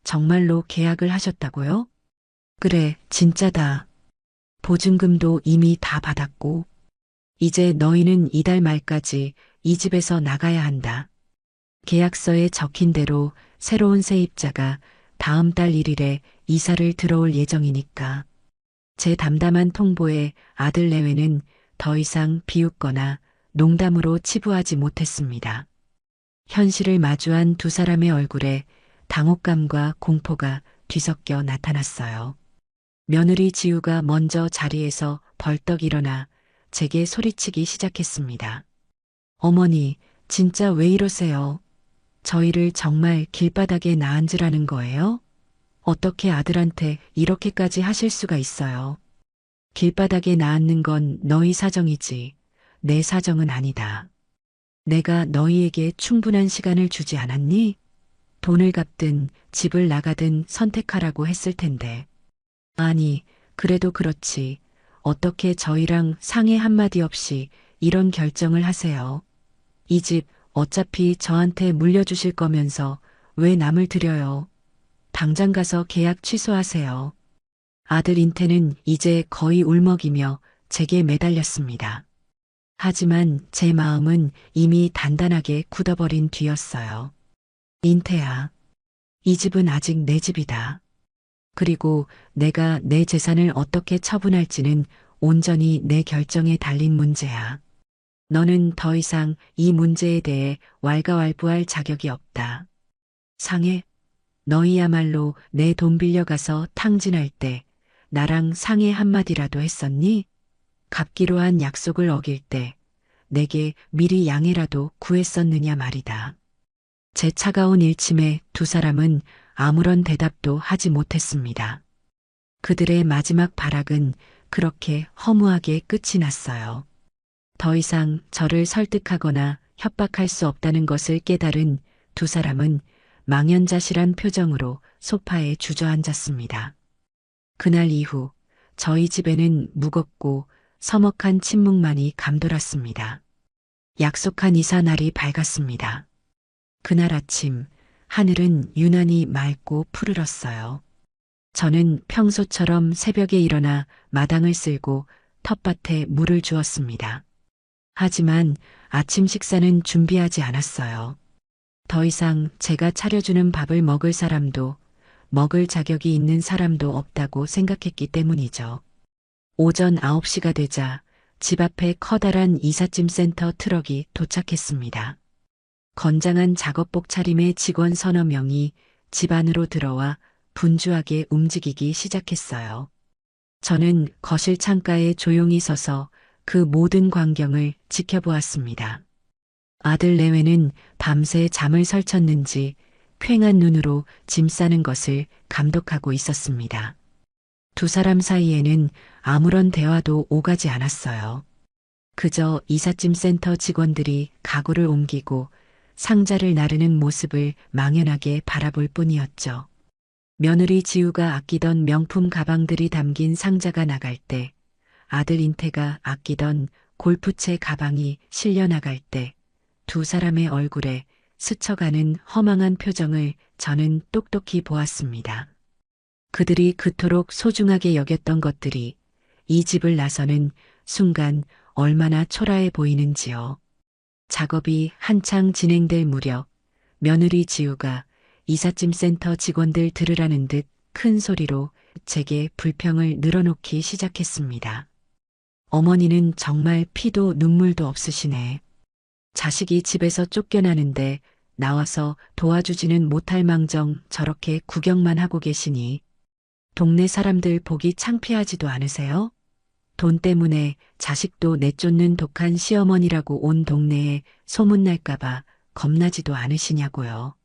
정말로 계약을 하셨다고요? 그래, 진짜다. 보증금도 이미 다 받았고, 이제 너희는 이달 말까지 이 집에서 나가야 한다. 계약서에 적힌 대로 새로운 세입자가 다음 달 1일에 이사를 들어올 예정이니까. 제 담담한 통보에 아들 내외는 더 이상 비웃거나 농담으로 치부하지 못했습니다. 현실을 마주한 두 사람의 얼굴에 당혹감과 공포가 뒤섞여 나타났어요. 며느리 지우가 먼저 자리에서 벌떡 일어나 제게 소리치기 시작했습니다. 어머니, 진짜 왜 이러세요? 저희를 정말 길바닥에 나앉으라는 거예요? 어떻게 아들한테 이렇게까지 하실 수가 있어요? 길바닥에 나앉는 건 너희 사정이지 내 사정은 아니다. 내가 너희에게 충분한 시간을 주지 않았니? 돈을 갚든 집을 나가든 선택하라고 했을 텐데. 아니, 그래도 그렇지. 어떻게 저희랑 상의 한마디 없이 이런 결정을 하세요? 이 집 어차피 저한테 물려주실 거면서 왜 남을 들여요? 당장 가서 계약 취소하세요. 아들 인태는 이제 거의 울먹이며 제게 매달렸습니다. 하지만 제 마음은 이미 단단하게 굳어버린 뒤였어요. 인태야, 이 집은 아직 내 집이다. 그리고 내가 내 재산을 어떻게 처분할지는 온전히 내 결정에 달린 문제야. 너는 더 이상 이 문제에 대해 왈가왈부할 자격이 없다. 상해, 너희야말로 내 돈 빌려가서 탕진할 때 나랑 상해 한마디라도 했었니? 갚기로 한 약속을 어길 때 내게 미리 양해라도 구했었느냐 말이다. 제 차가운 일침에 두 사람은 아무런 대답도 하지 못했습니다. 그들의 마지막 발악은 그렇게 허무하게 끝이 났어요. 더 이상 저를 설득하거나 협박할 수 없다는 것을 깨달은 두 사람은 망연자실한 표정으로 소파에 주저앉았습니다. 그날 이후 저희 집에는 무겁고 서먹한 침묵만이 감돌았습니다. 약속한 이사 날이 밝았습니다. 그날 아침 하늘은 유난히 맑고 푸르렀어요. 저는 평소처럼 새벽에 일어나 마당을 쓸고 텃밭에 물을 주었습니다. 하지만 아침 식사는 준비하지 않았어요. 더 이상 제가 차려주는 밥을 먹을 사람도 먹을 자격이 있는 사람도 없다고 생각했기 때문이죠. 오전 9시가 되자 집 앞에 커다란 이삿짐 센터 트럭이 도착했습니다. 건장한 작업복 차림의 직원 서너 명이 집 안으로 들어와 분주하게 움직이기 시작했어요. 저는 거실 창가에 조용히 서서 그 모든 광경을 지켜보았습니다. 아들 내외는 밤새 잠을 설쳤는지 퀭한 눈으로 짐 싸는 것을 감독하고 있었습니다. 두 사람 사이에는 아무런 대화도 오가지 않았어요. 그저 이삿짐 센터 직원들이 가구를 옮기고 상자를 나르는 모습을 망연하게 바라볼 뿐이었죠. 며느리 지우가 아끼던 명품 가방들이 담긴 상자가 나갈 때, 아들 인태가 아끼던 골프채 가방이 실려 나갈 때, 두 사람의 얼굴에 스쳐가는 허망한 표정을 저는 똑똑히 보았습니다. 그들이 그토록 소중하게 여겼던 것들이 이 집을 나서는 순간 얼마나 초라해 보이는지요. 작업이 한창 진행될 무렵 며느리 지우가 이삿짐 센터 직원들 들으라는 듯 큰 소리로 제게 불평을 늘어놓기 시작했습니다. 어머니는 정말 피도 눈물도 없으시네. 자식이 집에서 쫓겨나는데 나와서 도와주지는 못할 망정 저렇게 구경만 하고 계시니 동네 사람들 보기 창피하지도 않으세요? 돈 때문에 자식도 내쫓는 독한 시어머니라고 온 동네에 소문날까봐 겁나지도 않으시냐고요.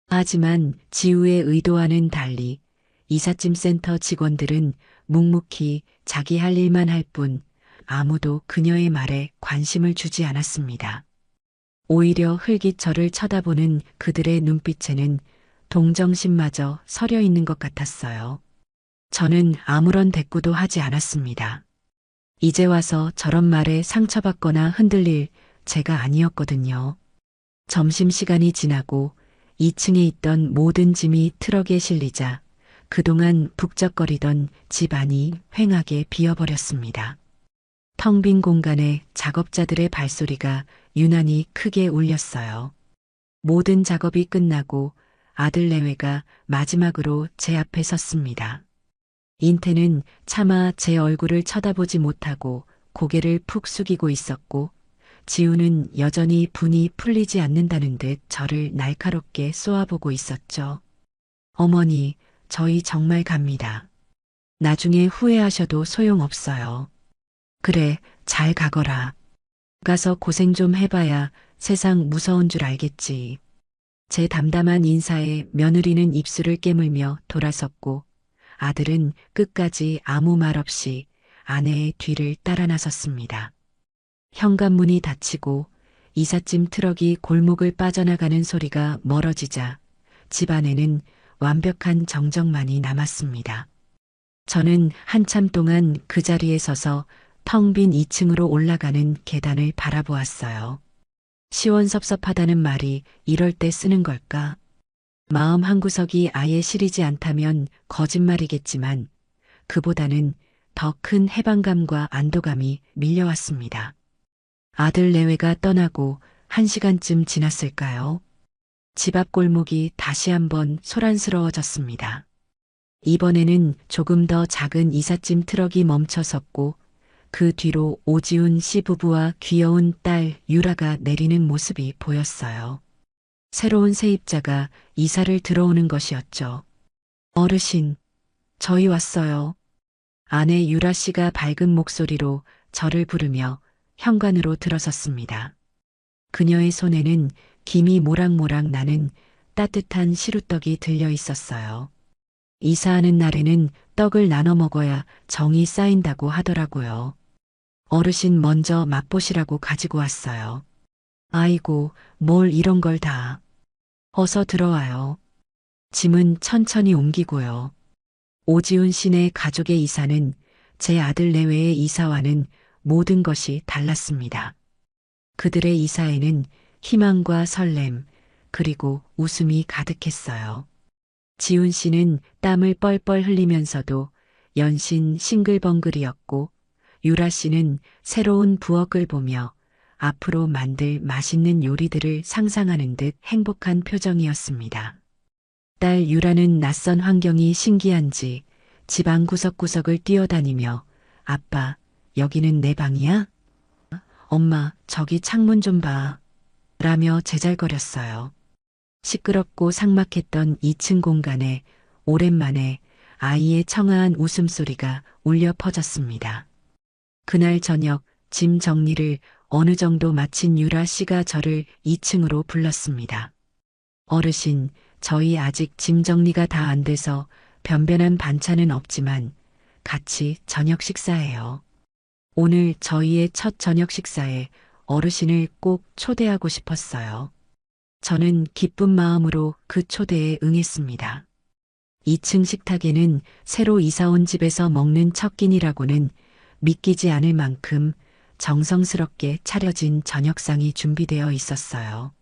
하지만 지우의 의도와는 달리 이삿짐 센터 직원들은 묵묵히 자기 할 일만 할 뿐 아무도 그녀의 말에 관심을 주지 않았습니다. 오히려 흘깃 저를 쳐다보는 그들의 눈빛에는 동정심마저 서려 있는 것 같았어요. 저는 아무런 대꾸도 하지 않았습니다. 이제 와서 저런 말에 상처받거나 흔들릴 제가 아니었거든요. 점심시간이 지나고 2층에 있던 모든 짐이 트럭에 실리자 그동안 북적거리던 집 안이 휑하게 비어버렸습니다. 텅 빈 공간에 작업자들의 발소리가 유난히 크게 울렸어요. 모든 작업이 끝나고 아들 내외가 마지막으로 제 앞에 섰습니다. 인태는 차마 제 얼굴을 쳐다보지 못하고 고개를 푹 숙이고 있었고 지우는 여전히 분이 풀리지 않는다는 듯 저를 날카롭게 쏘아보고 있었죠. 어머니, 저희 정말 갑니다. 나중에 후회하셔도 소용없어요. 그래, 잘 가거라. 가서 고생 좀 해봐야 세상 무서운 줄 알겠지. 제 담담한 인사에 며느리는 입술을 깨물며 돌아섰고 아들은 끝까지 아무 말 없이 아내의 뒤를 따라 나섰습니다. 현관문이 닫히고 이삿짐 트럭이 골목을 빠져나가는 소리가 멀어지자 집 안에는 완벽한 정적만이 남았습니다. 저는 한참 동안 그 자리에 서서 텅 빈 2층으로 올라가는 계단을 바라보았어요. 시원섭섭하다는 말이 이럴 때 쓰는 걸까? 마음 한구석이 아예 시리지 않다면 거짓말이겠지만 그보다는 더 큰 해방감과 안도감이 밀려왔습니다. 아들 내외가 떠나고 1시간쯤 지났을까요? 집 앞 골목이 다시 한번 소란스러워졌습니다. 이번에는 조금 더 작은 이삿짐 트럭이 멈춰섰고 그 뒤로 오지훈 씨 부부와 귀여운 딸 유라가 내리는 모습이 보였어요. 새로운 세입자가 이사를 들어오는 것이었죠. 어르신, 저희 왔어요. 아내 유라 씨가 밝은 목소리로 저를 부르며 현관으로 들어섰습니다. 그녀의 손에는 김이 모락모락 나는 따뜻한 시루떡이 들려 있었어요. 이사하는 날에는 떡을 나눠 먹어야 정이 쌓인다고 하더라고요. 어르신 먼저 맛보시라고 가지고 왔어요. 아이고, 뭘 이런 걸 다. 어서 들어와요. 짐은 천천히 옮기고요. 오지훈 씨네 가족의 이사는 제 아들 내외의 이사와는 모든 것이 달랐습니다. 그들의 이사에는 희망과 설렘, 그리고 웃음이 가득했어요. 지훈 씨는 땀을 뻘뻘 흘리면서도 연신 싱글벙글이었고, 유라 씨는 새로운 부엌을 보며 앞으로 만들 맛있는 요리들을 상상하는 듯 행복한 표정이었습니다. 딸 유라는 낯선 환경이 신기한지 집안 구석구석을 뛰어다니며 아빠, 여기는 내 방이야? 엄마, 저기 창문 좀 봐. 라며 제잘거렸어요. 시끄럽고 삭막했던 2층 공간에 오랜만에 아이의 청아한 웃음소리가 울려 퍼졌습니다. 그날 저녁 짐 정리를 어느 정도 마친 유라 씨가 저를 2층으로 불렀습니다. 어르신, 저희 아직 짐 정리가 다 안 돼서 변변한 반찬은 없지만 같이 저녁 식사해요. 오늘 저희의 첫 저녁 식사에 어르신을 꼭 초대하고 싶었어요. 저는 기쁜 마음으로 그 초대에 응했습니다. 2층 식탁에는 새로 이사온 집에서 먹는 첫 끼니라고는 믿기지 않을 만큼 정성스럽게 차려진 저녁상이 준비되어 있었어요.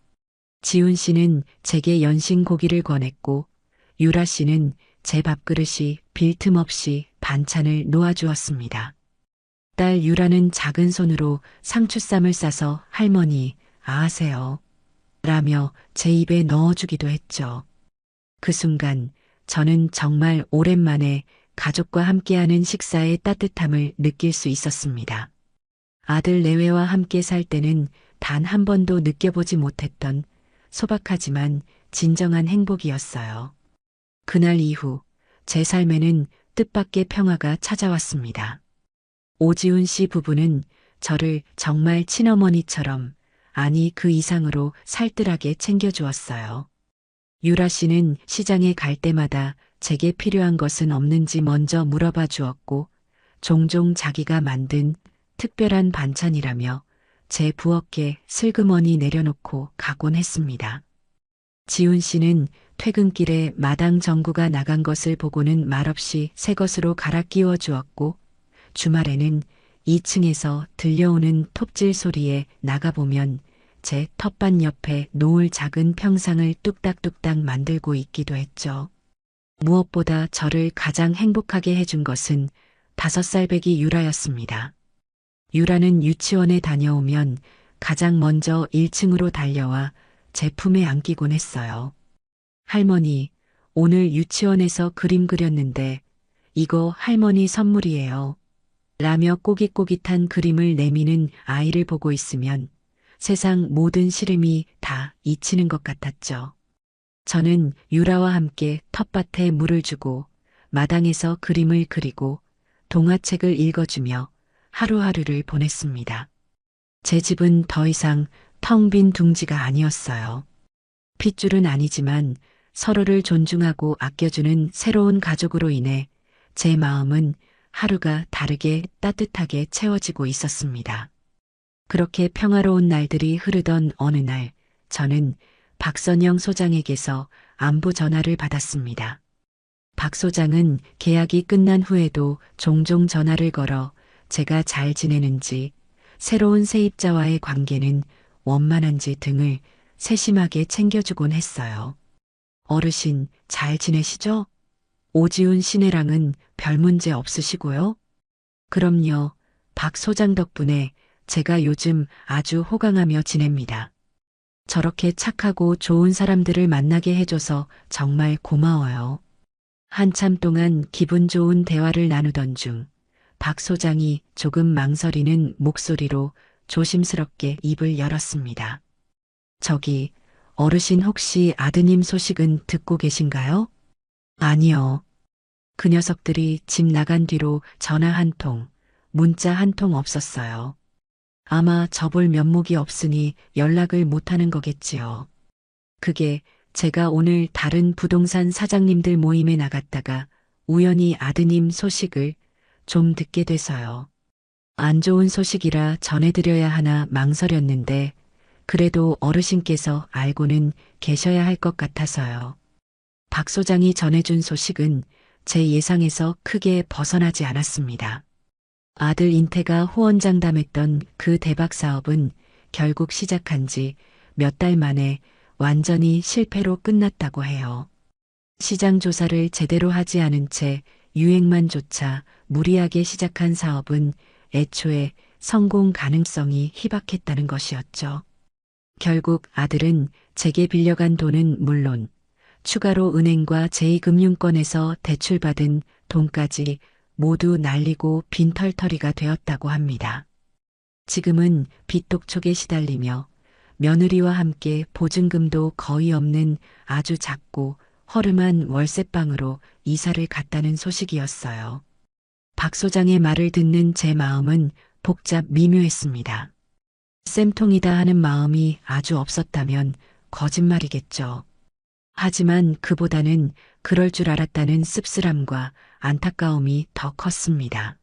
지훈 씨는 제게 연신 고기를 권했고, 유라 씨는 제 밥그릇이 빈틈없이 반찬을 놓아주었습니다. 딸 유라는 작은 손으로 상추쌈을 싸서 할머니, 아하세요. 라며 제 입에 넣어주기도 했죠. 그 순간 저는 정말 오랜만에 가족과 함께하는 식사의 따뜻함을 느낄 수 있었습니다. 아들 내외와 함께 살 때는 단 한 번도 느껴보지 못했던 소박하지만 진정한 행복이었어요. 그날 이후 제 삶에는 뜻밖의 평화가 찾아왔습니다. 오지훈 씨 부부는 저를 정말 친어머니처럼, 아니 그 이상으로 살뜰하게 챙겨주었어요. 유라 씨는 시장에 갈 때마다 제게 필요한 것은 없는지 먼저 물어봐 주었고, 종종 자기가 만든 특별한 반찬이라며 제 부엌에 슬그머니 내려놓고 가곤 했습니다. 지훈 씨는 퇴근길에 마당 전구가 나간 것을 보고는 말없이 새 것으로 갈아 끼워 주었고, 주말에는 2층에서 들려오는 톱질 소리에 나가보면 제 텃밭 옆에 놓을 작은 평상을 뚝딱뚝딱 만들고 있기도 했죠. 무엇보다 저를 가장 행복하게 해준 것은 5살 배기 유라였습니다. 유라는 유치원에 다녀오면 가장 먼저 1층으로 달려와 제 품에 안기곤 했어요. 할머니, 오늘 유치원에서 그림 그렸는데 이거 할머니 선물이에요. 라며 꼬깃꼬깃한 그림을 내미는 아이를 보고 있으면 세상 모든 시름이 다 잊히는 것 같았죠. 저는 유라와 함께 텃밭에 물을 주고 마당에서 그림을 그리고 동화책을 읽어주며 하루하루를 보냈습니다. 제 집은 더 이상 텅 빈 둥지가 아니었어요. 핏줄은 아니지만 서로를 존중하고 아껴주는 새로운 가족으로 인해 제 마음은 하루가 다르게 따뜻하게 채워지고 있었습니다. 그렇게 평화로운 날들이 흐르던 어느 날, 저는 박선영 소장에게서 안부 전화를 받았습니다. 박 소장은 계약이 끝난 후에도 종종 전화를 걸어 제가 잘 지내는지, 새로운 세입자와의 관계는 원만한지 등을 세심하게 챙겨주곤 했어요. 어르신, 잘 지내시죠? 오지훈 시내랑은 별 문제 없으시고요? 그럼요. 박 소장 덕분에 제가 요즘 아주 호강하며 지냅니다. 저렇게 착하고 좋은 사람들을 만나게 해줘서 정말 고마워요. 한참 동안 기분 좋은 대화를 나누던 중 박 소장이 조금 망설이는 목소리로 조심스럽게 입을 열었습니다. 저기, 어르신 혹시 아드님 소식은 듣고 계신가요? 아니요. 그 녀석들이 집 나간 뒤로 전화 한 통, 문자 한 통 없었어요. 아마 저볼 면목이 없으니 연락을 못하는 거겠지요. 그게 제가 오늘 다른 부동산 사장님들 모임에 나갔다가 우연히 아드님 소식을 좀 듣게 돼서요. 안 좋은 소식이라 전해드려야 하나 망설였는데 그래도 어르신께서 알고는 계셔야 할 것 같아서요. 박 소장이 전해준 소식은 제 예상에서 크게 벗어나지 않았습니다. 아들 인태가 호언장담했던 그 대박 사업은 결국 시작한 지 몇 달 만에 완전히 실패로 끝났다고 해요. 시장 조사를 제대로 하지 않은 채 유행만 쫓아 무리하게 시작한 사업은 애초에 성공 가능성이 희박했다는 것이었죠. 결국 아들은 제게 빌려간 돈은 물론 추가로 은행과 제2금융권에서 대출받은 돈까지 모두 날리고 빈털터리가 되었다고 합니다. 지금은 빚독촉에 시달리며 며느리와 함께 보증금도 거의 없는 아주 작고 허름한 월세방으로 이사를 갔다는 소식이었어요. 박 소장의 말을 듣는 제 마음은 복잡 미묘했습니다. 쌤통이다 하는 마음이 아주 없었다면 거짓말이겠죠. 하지만 그보다는 그럴 줄 알았다는 씁쓸함과 안타까움이 더 컸습니다.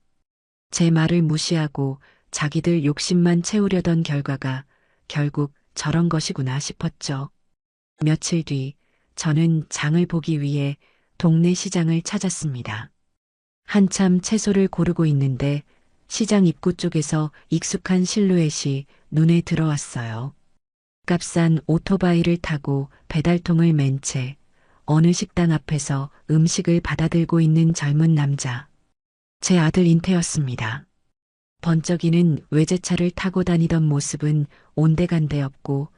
제 말을 무시하고 자기들 욕심만 채우려던 결과가 결국 저런 것이구나 싶었죠. 며칠 뒤 저는 장을 보기 위해 동네 시장을 찾았습니다. 한참 채소를 고르고 있는데 시장 입구 쪽에서 익숙한 실루엣이 눈에 들어왔어요. 값싼 오토바이를 타고 배달통을 맨 채 어느 식당 앞에서 음식을 받아들고 있는 젊은 남자. 제 아들 인태였습니다. 번쩍이는 외제차를 타고 다니던 모습은 온데간데 없고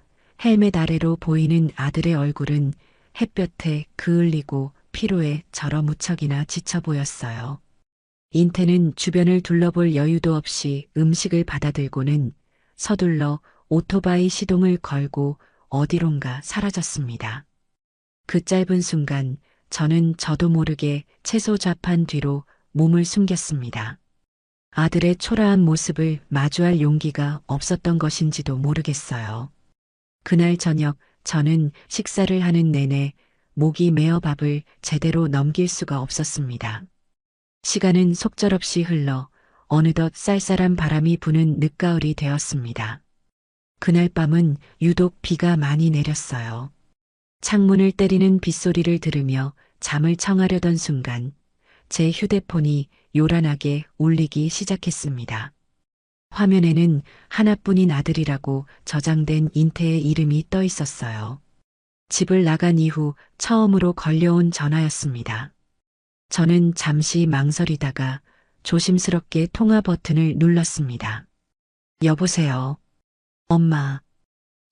헬멧 아래로 보이는 아들의 얼굴은 햇볕에 그을리고 피로에 절어무척이나 지쳐 보였어요. 인태는 주변을 둘러볼 여유도 없이 음식을 받아들고는 서둘러 오토바이 시동을 걸고 어디론가 사라졌습니다. 그 짧은 순간 저는 저도 모르게 채소 좌판 뒤로 몸을 숨겼습니다. 아들의 초라한 모습을 마주할 용기가 없었던 것인지도 모르겠어요. 그날 저녁 저는 식사를 하는 내내 목이 메어 밥을 제대로 넘길 수가 없었습니다. 시간은 속절없이 흘러 어느덧 쌀쌀한 바람이 부는 늦가을이 되었습니다. 그날 밤은 유독 비가 많이 내렸어요. 창문을 때리는 빗소리를 들으며 잠을 청하려던 순간 제 휴대폰이 요란하게 울리기 시작했습니다. 화면에는 하나뿐인 아들이라고 저장된 인태의 이름이 떠 있었어요. 집을 나간 이후 처음으로 걸려온 전화였습니다. 저는 잠시 망설이다가 조심스럽게 통화 버튼을 눌렀습니다. 여보세요. 엄마.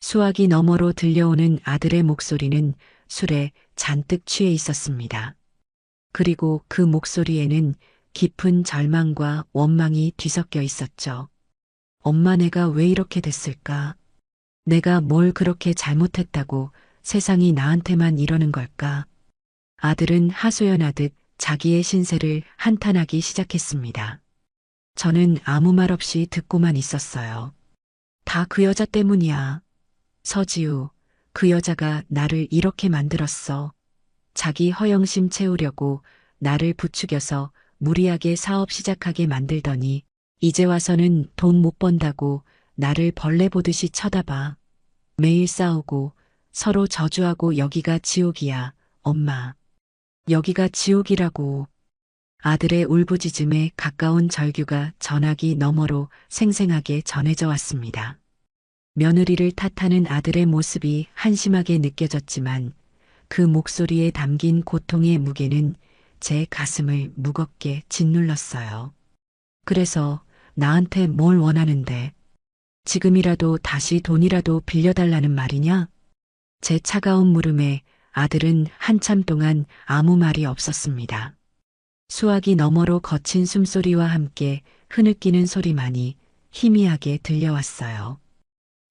수화기 너머로 들려오는 아들의 목소리는 술에 잔뜩 취해 있었습니다. 그리고 그 목소리에는 깊은 절망과 원망이 뒤섞여 있었죠. 엄마, 내가 왜 이렇게 됐을까? 내가 뭘 그렇게 잘못했다고 세상이 나한테만 이러는 걸까? 아들은 하소연하듯 자기의 신세를 한탄하기 시작했습니다. 저는 아무 말 없이 듣고만 있었어요. 다 그 여자 때문이야. 서지우, 그 여자가 나를 이렇게 만들었어. 자기 허영심 채우려고 나를 부추겨서 무리하게 사업 시작하게 만들더니 이제 와서는 돈 못 번다고 나를 벌레 보듯이 쳐다봐. 매일 싸우고 서로 저주하고 여기가 지옥이야, 엄마. 여기가 지옥이라고. 아들의 울부짖음에 가까운 절규가 전화기 너머로 생생하게 전해져 왔습니다. 며느리를 탓하는 아들의 모습이 한심하게 느껴졌지만 그 목소리에 담긴 고통의 무게는 제 가슴을 무겁게 짓눌렀어요. 그래서 나한테 뭘 원하는데? 지금이라도 다시 돈이라도 빌려달라는 말이냐? 제 차가운 물음에 아들은 한참 동안 아무 말이 없었습니다. 수화기 너머로 거친 숨소리와 함께 흐느끼는 소리만이 희미하게 들려왔어요.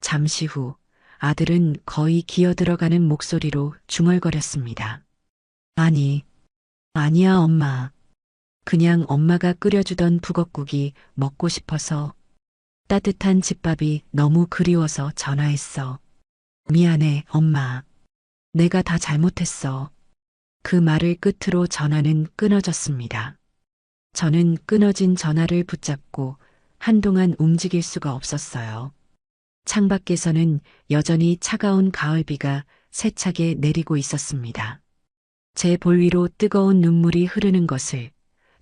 잠시 후 아들은 거의 기어들어가는 목소리로 중얼거렸습니다. 아니야 엄마. 그냥 엄마가 끓여주던 북엇국이 먹고 싶어서. 따뜻한 집밥이 너무 그리워서 전화했어. 미안해, 엄마. 내가 다 잘못했어. 그 말을 끝으로 전화는 끊어졌습니다. 저는 끊어진 전화를 붙잡고 한동안 움직일 수가 없었어요. 창밖에서는 여전히 차가운 가을비가 세차게 내리고 있었습니다. 제 볼 위로 뜨거운 눈물이 흐르는 것을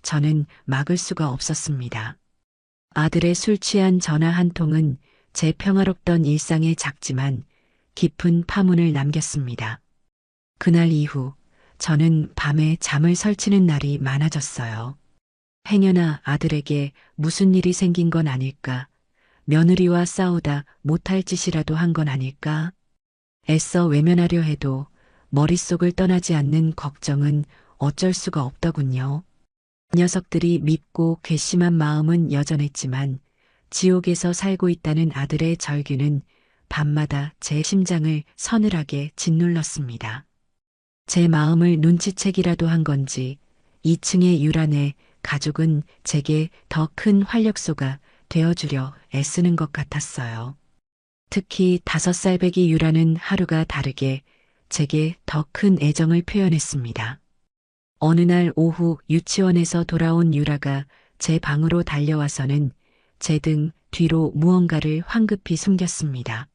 저는 막을 수가 없었습니다. 아들의 술 취한 전화 한 통은 제 평화롭던 일상에 작지만 깊은 파문을 남겼습니다. 그날 이후 저는 밤에 잠을 설치는 날이 많아졌어요. 행여나 아들에게 무슨 일이 생긴 건 아닐까? 며느리와 싸우다 못할 짓이라도 한 건 아닐까? 애써 외면하려 해도 머릿속을 떠나지 않는 걱정은 어쩔 수가 없더군요. 녀석들이 밉고 괘씸한 마음은 여전했지만 지옥에서 살고 있다는 아들의 절규는 밤마다 제 심장을 서늘하게 짓눌렀습니다. 제 마음을 눈치채기라도 한 건지 2층의 유란의 가족은 제게 더 큰 활력소가 되어주려 애쓰는 것 같았어요. 특히 5살 배기 유라는 하루가 다르게 제게 더 큰 애정을 표현했습니다. 어느 날 오후 유치원에서 돌아온 유라가 제 방으로 달려와서는 제 등 뒤로 무언가를 황급히 숨겼습니다.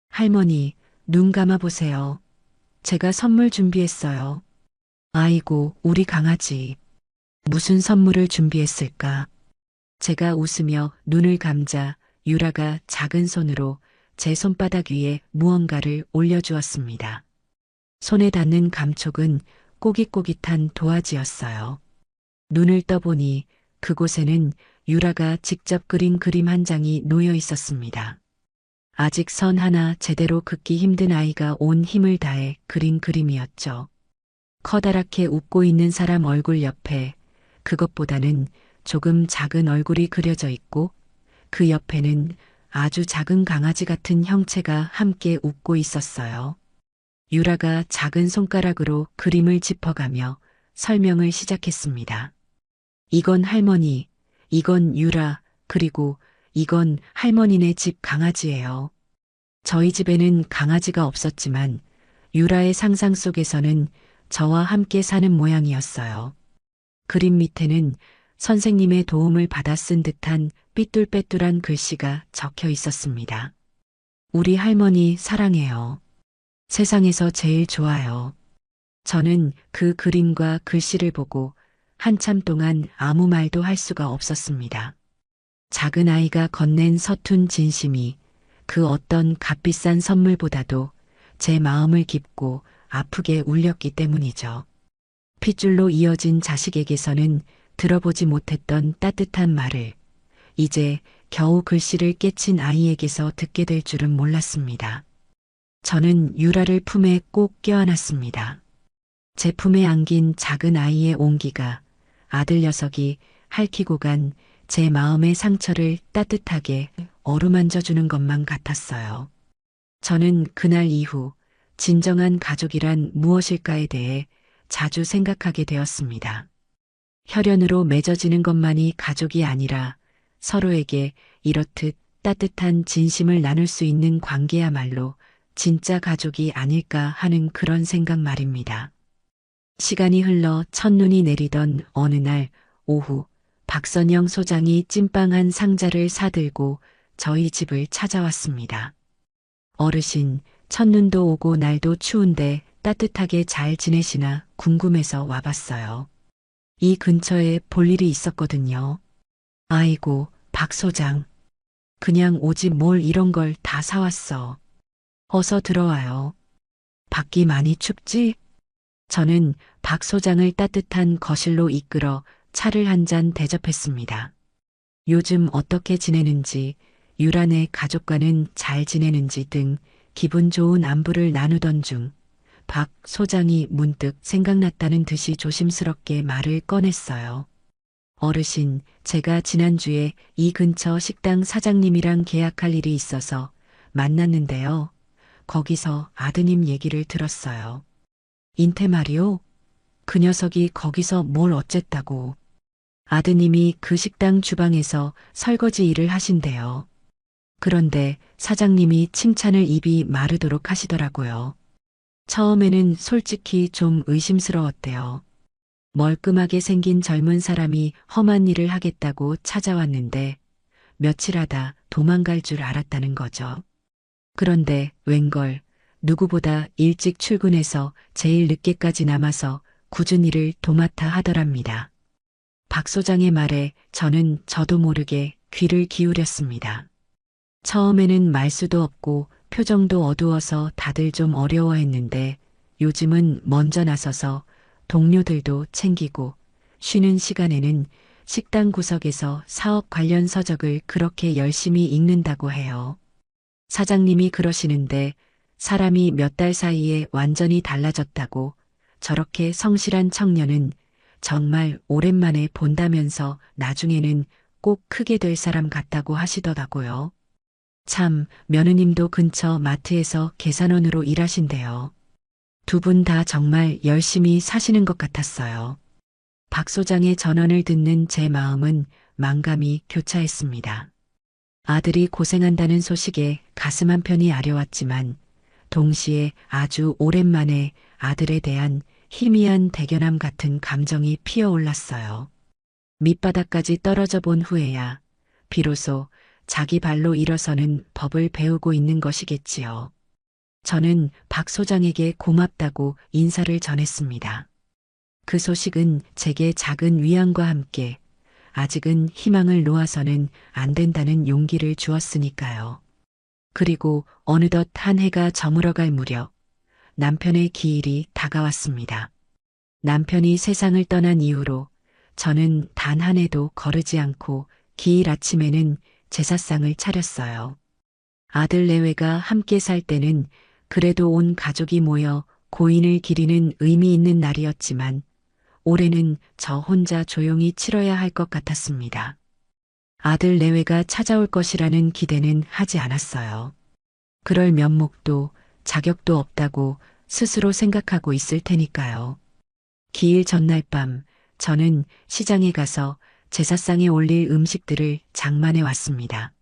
할머니, 눈 감아 보세요. 제가 선물 준비했어요. 아이고, 우리 강아지. 무슨 선물을 준비했을까? 제가 웃으며 눈을 감자 유라가 작은 손으로 제 손바닥 위에 무언가를 올려주었습니다. 손에 닿는 감촉은 꼬깃꼬깃한 도화지였어요. 눈을 떠보니 그곳에는 유라가 직접 그린 그림 한 장이 놓여 있었습니다. 아직 선 하나 제대로 긋기 힘든 아이가 온 힘을 다해 그린 그림이었죠. 커다랗게 웃고 있는 사람 얼굴 옆에 그것보다는 조금 작은 얼굴이 그려져 있고 그 옆에는 아주 작은 강아지 같은 형체가 함께 웃고 있었어요. 유라가 작은 손가락으로 그림을 짚어가며 설명을 시작했습니다. 이건 할머니, 이건 유라, 그리고 이건 할머니네 집 강아지예요. 저희 집에는 강아지가 없었지만 유라의 상상 속에서는 저와 함께 사는 모양이었어요. 그림 밑에는 선생님의 도움을 받아 쓴 듯한 삐뚤빼뚤한 글씨가 적혀 있었습니다. 우리 할머니 사랑해요. 세상에서 제일 좋아요. 저는 그 그림과 글씨를 보고 한참 동안 아무 말도 할 수가 없었습니다. 작은 아이가 건넨 서툰 진심이 그 어떤 값비싼 선물보다도 제 마음을 깊고 아프게 울렸기 때문이죠. 핏줄로 이어진 자식에게서는 들어보지 못했던 따뜻한 말을 이제 겨우 글씨를 깨친 아이에게서 듣게 될 줄은 몰랐습니다. 저는 유라를 품에 꼭 껴안았습니다. 제 품에 안긴 작은 아이의 온기가 아들 녀석이 핥히고 간 제 마음의 상처를 따뜻하게 어루만져 주는 것만 같았어요. 저는 그날 이후 진정한 가족이란 무엇일까에 대해 자주 생각하게 되었습니다. 혈연으로 맺어지는 것만이 가족이 아니라 서로에게 이렇듯 따뜻한 진심을 나눌 수 있는 관계야말로 진짜 가족이 아닐까 하는 그런 생각 말입니다. 시간이 흘러 첫눈이 내리던 어느 날 오후 박선영 소장이 찐빵 한 상자를 사들고 저희 집을 찾아왔습니다. 어르신, 첫눈도 오고 날도 추운데 따뜻하게 잘 지내시나 궁금해서 와봤어요. 이 근처에 볼 일이 있었거든요. 아이고, 박 소장. 그냥 오지 뭘 이런 걸 다 사왔어. 어서 들어와요. 밖이 많이 춥지? 저는 박 소장을 따뜻한 거실로 이끌어 차를 한 잔 대접했습니다. 요즘 어떻게 지내는지, 유란의 가족과는 잘 지내는지 등 기분 좋은 안부를 나누던 중 박 소장이 문득 생각났다는 듯이 조심스럽게 말을 꺼냈어요. 어르신, 제가 지난주에 이 근처 식당 사장님이랑 계약할 일이 있어서 만났는데요. 거기서 아드님 얘기를 들었어요. 인태 말이요? 그 녀석이 거기서 뭘 어쨌다고. 아드님이 그 식당 주방에서 설거지 일을 하신대요. 그런데 사장님이 칭찬을 입이 마르도록 하시더라고요. 처음에는 솔직히 좀 의심스러웠대요. 멀끔하게 생긴 젊은 사람이 험한 일을 하겠다고 찾아왔는데 며칠 하다 도망갈 줄 알았다는 거죠. 그런데 웬걸 누구보다 일찍 출근해서 제일 늦게까지 남아서 굳은 일을 도맡아 하더랍니다. 박 소장의 말에 저는 저도 모르게 귀를 기울였습니다. 처음에는 말수도 없고 표정도 어두워서 다들 좀 어려워했는데 요즘은 먼저 나서서 동료들도 챙기고 쉬는 시간에는 식당 구석에서 사업 관련 서적을 그렇게 열심히 읽는다고 해요. 사장님이 그러시는데 사람이 몇 달 사이에 완전히 달라졌다고 저렇게 성실한 청년은 정말 오랜만에 본다면서 나중에는 꼭 크게 될 사람 같다고 하시더라고요. 참, 며느님도 근처 마트에서 계산원으로 일하신대요. 두 분 다 정말 열심히 사시는 것 같았어요. 박 소장의 전언을 듣는 제 마음은 만감이 교차했습니다. 아들이 고생한다는 소식에 가슴 한편이 아려왔지만 동시에 아주 오랜만에 아들에 대한 희미한 대견함 같은 감정이 피어올랐어요. 밑바닥까지 떨어져 본 후에야 비로소 자기 발로 일어서는 법을 배우고 있는 것이겠지요. 저는 박 소장에게 고맙다고 인사를 전했습니다. 그 소식은 제게 작은 위안과 함께 아직은 희망을 놓아서는 안 된다는 용기를 주었으니까요. 그리고 어느덧 한 해가 저물어갈 무렵 남편의 기일이 다가왔습니다. 남편이 세상을 떠난 이후로 저는 단 한 해도 거르지 않고 기일 아침에는 제사상을 차렸어요. 아들 내외가 함께 살 때는 그래도 온 가족이 모여 고인을 기리는 의미 있는 날이었지만 올해는 저 혼자 조용히 치러야 할 것 같았습니다. 아들 내외가 찾아올 것이라는 기대는 하지 않았어요. 그럴 면목도 자격도 없다고 스스로 생각하고 있을 테니까요. 기일 전날 밤 저는 시장에 가서 제사상에 올릴 음식들을 장만해 왔습니다.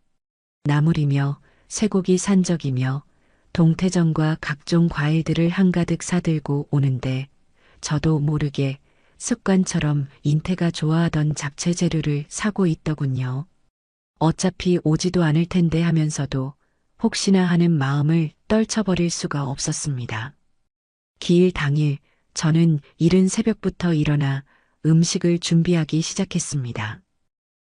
나물이며 쇠고기 산적이며 동태전과 각종 과일들을 한가득 사들고 오는데 저도 모르게 습관처럼 인태가 좋아하던 잡채 재료를 사고 있더군요. 어차피 오지도 않을 텐데 하면서도 혹시나 하는 마음을 떨쳐버릴 수가 없었습니다. 기일 당일 저는 이른 새벽부터 일어나 음식을 준비하기 시작했습니다.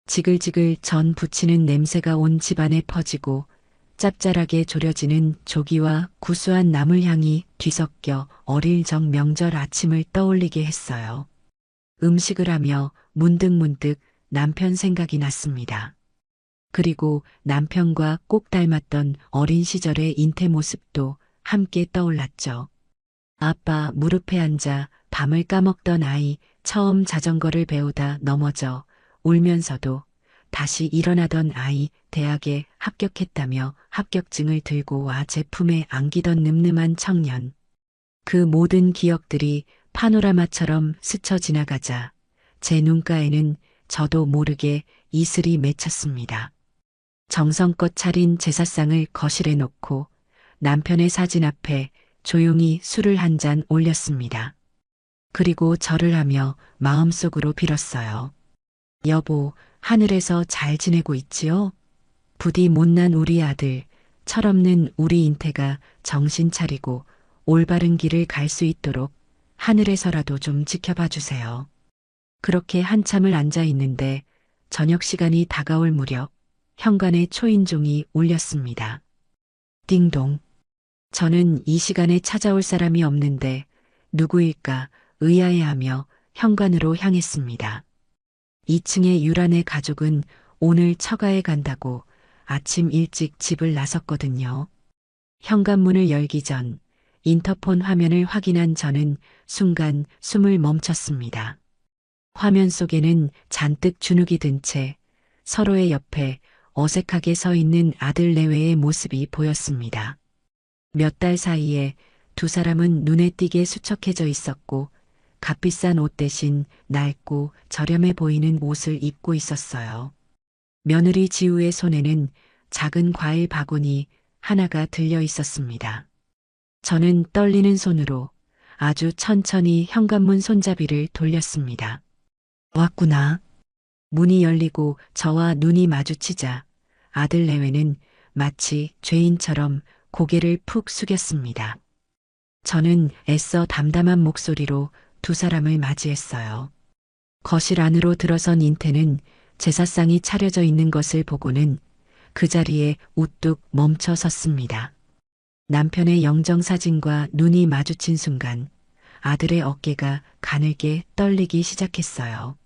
지글지글 전 부치는 냄새가 온 집안에 퍼지고 짭짤하게 졸여지는 조기와 구수한 나물향이 뒤섞여 어릴 적 명절 아침을 떠올리게 했어요. 음식을 하며 문득문득 남편 생각이 났습니다. 그리고 남편과 꼭 닮았던 어린 시절의 인태 모습도 함께 떠올랐죠. 아빠 무릎에 앉아 밤을 까먹던 아이, 처음 자전거를 배우다 넘어져 울면서도 다시 일어나던 아이, 대학에 합격했다며 합격증을 들고 와 제품에 안기던 늠름한 청년. 그 모든 기억들이 파노라마처럼 스쳐 지나가자 제 눈가에는 저도 모르게 이슬이 맺혔습니다. 정성껏 차린 제사상을 거실에 놓고 남편의 사진 앞에 조용히 술을 한 잔 올렸습니다. 그리고 절을 하며 마음속으로 빌었어요. 여보, 하늘에서 잘 지내고 있지요? 부디 못난 우리 아들, 철없는 우리 인태가 정신 차리고 올바른 길을 갈 수 있도록 하늘에서라도 좀 지켜봐 주세요. 그렇게 한참을 앉아 있는데 저녁 시간이 다가올 무렵 현관에 초인종이 울렸습니다. 띵동. 저는 이 시간에 찾아올 사람이 없는데 누구일까 의아해하며 현관으로 향했습니다. 2층의 유란의 가족은 오늘 처가에 간다고 아침 일찍 집을 나섰거든요. 현관문을 열기 전 인터폰 화면을 확인한 저는 순간 숨을 멈췄습니다. 화면 속에는 잔뜩 주눅이 든 채 서로의 옆에 어색하게 서 있는 아들 내외의 모습이 보였습니다. 몇 달 사이에 두 사람은 눈에 띄게 수척해져 있었고 값비싼 옷 대신 낡고 저렴해 보이는 옷을 입고 있었어요. 며느리 지우의 손에는 작은 과일 바구니 하나가 들려 있었습니다. 저는 떨리는 손으로 아주 천천히 현관문 손잡이를 돌렸습니다. 왔구나. 문이 열리고 저와 눈이 마주치자 아들 내외는 마치 죄인처럼 고개를 푹 숙였습니다. 저는 애써 담담한 목소리로 두 사람을 맞이했어요. 거실 안으로 들어선 인태는 제사상이 차려져 있는 것을 보고는 그 자리에 우뚝 멈춰 섰습니다. 남편의 영정사진과 눈이 마주친 순간 아들의 어깨가 가늘게 떨리기 시작했어요.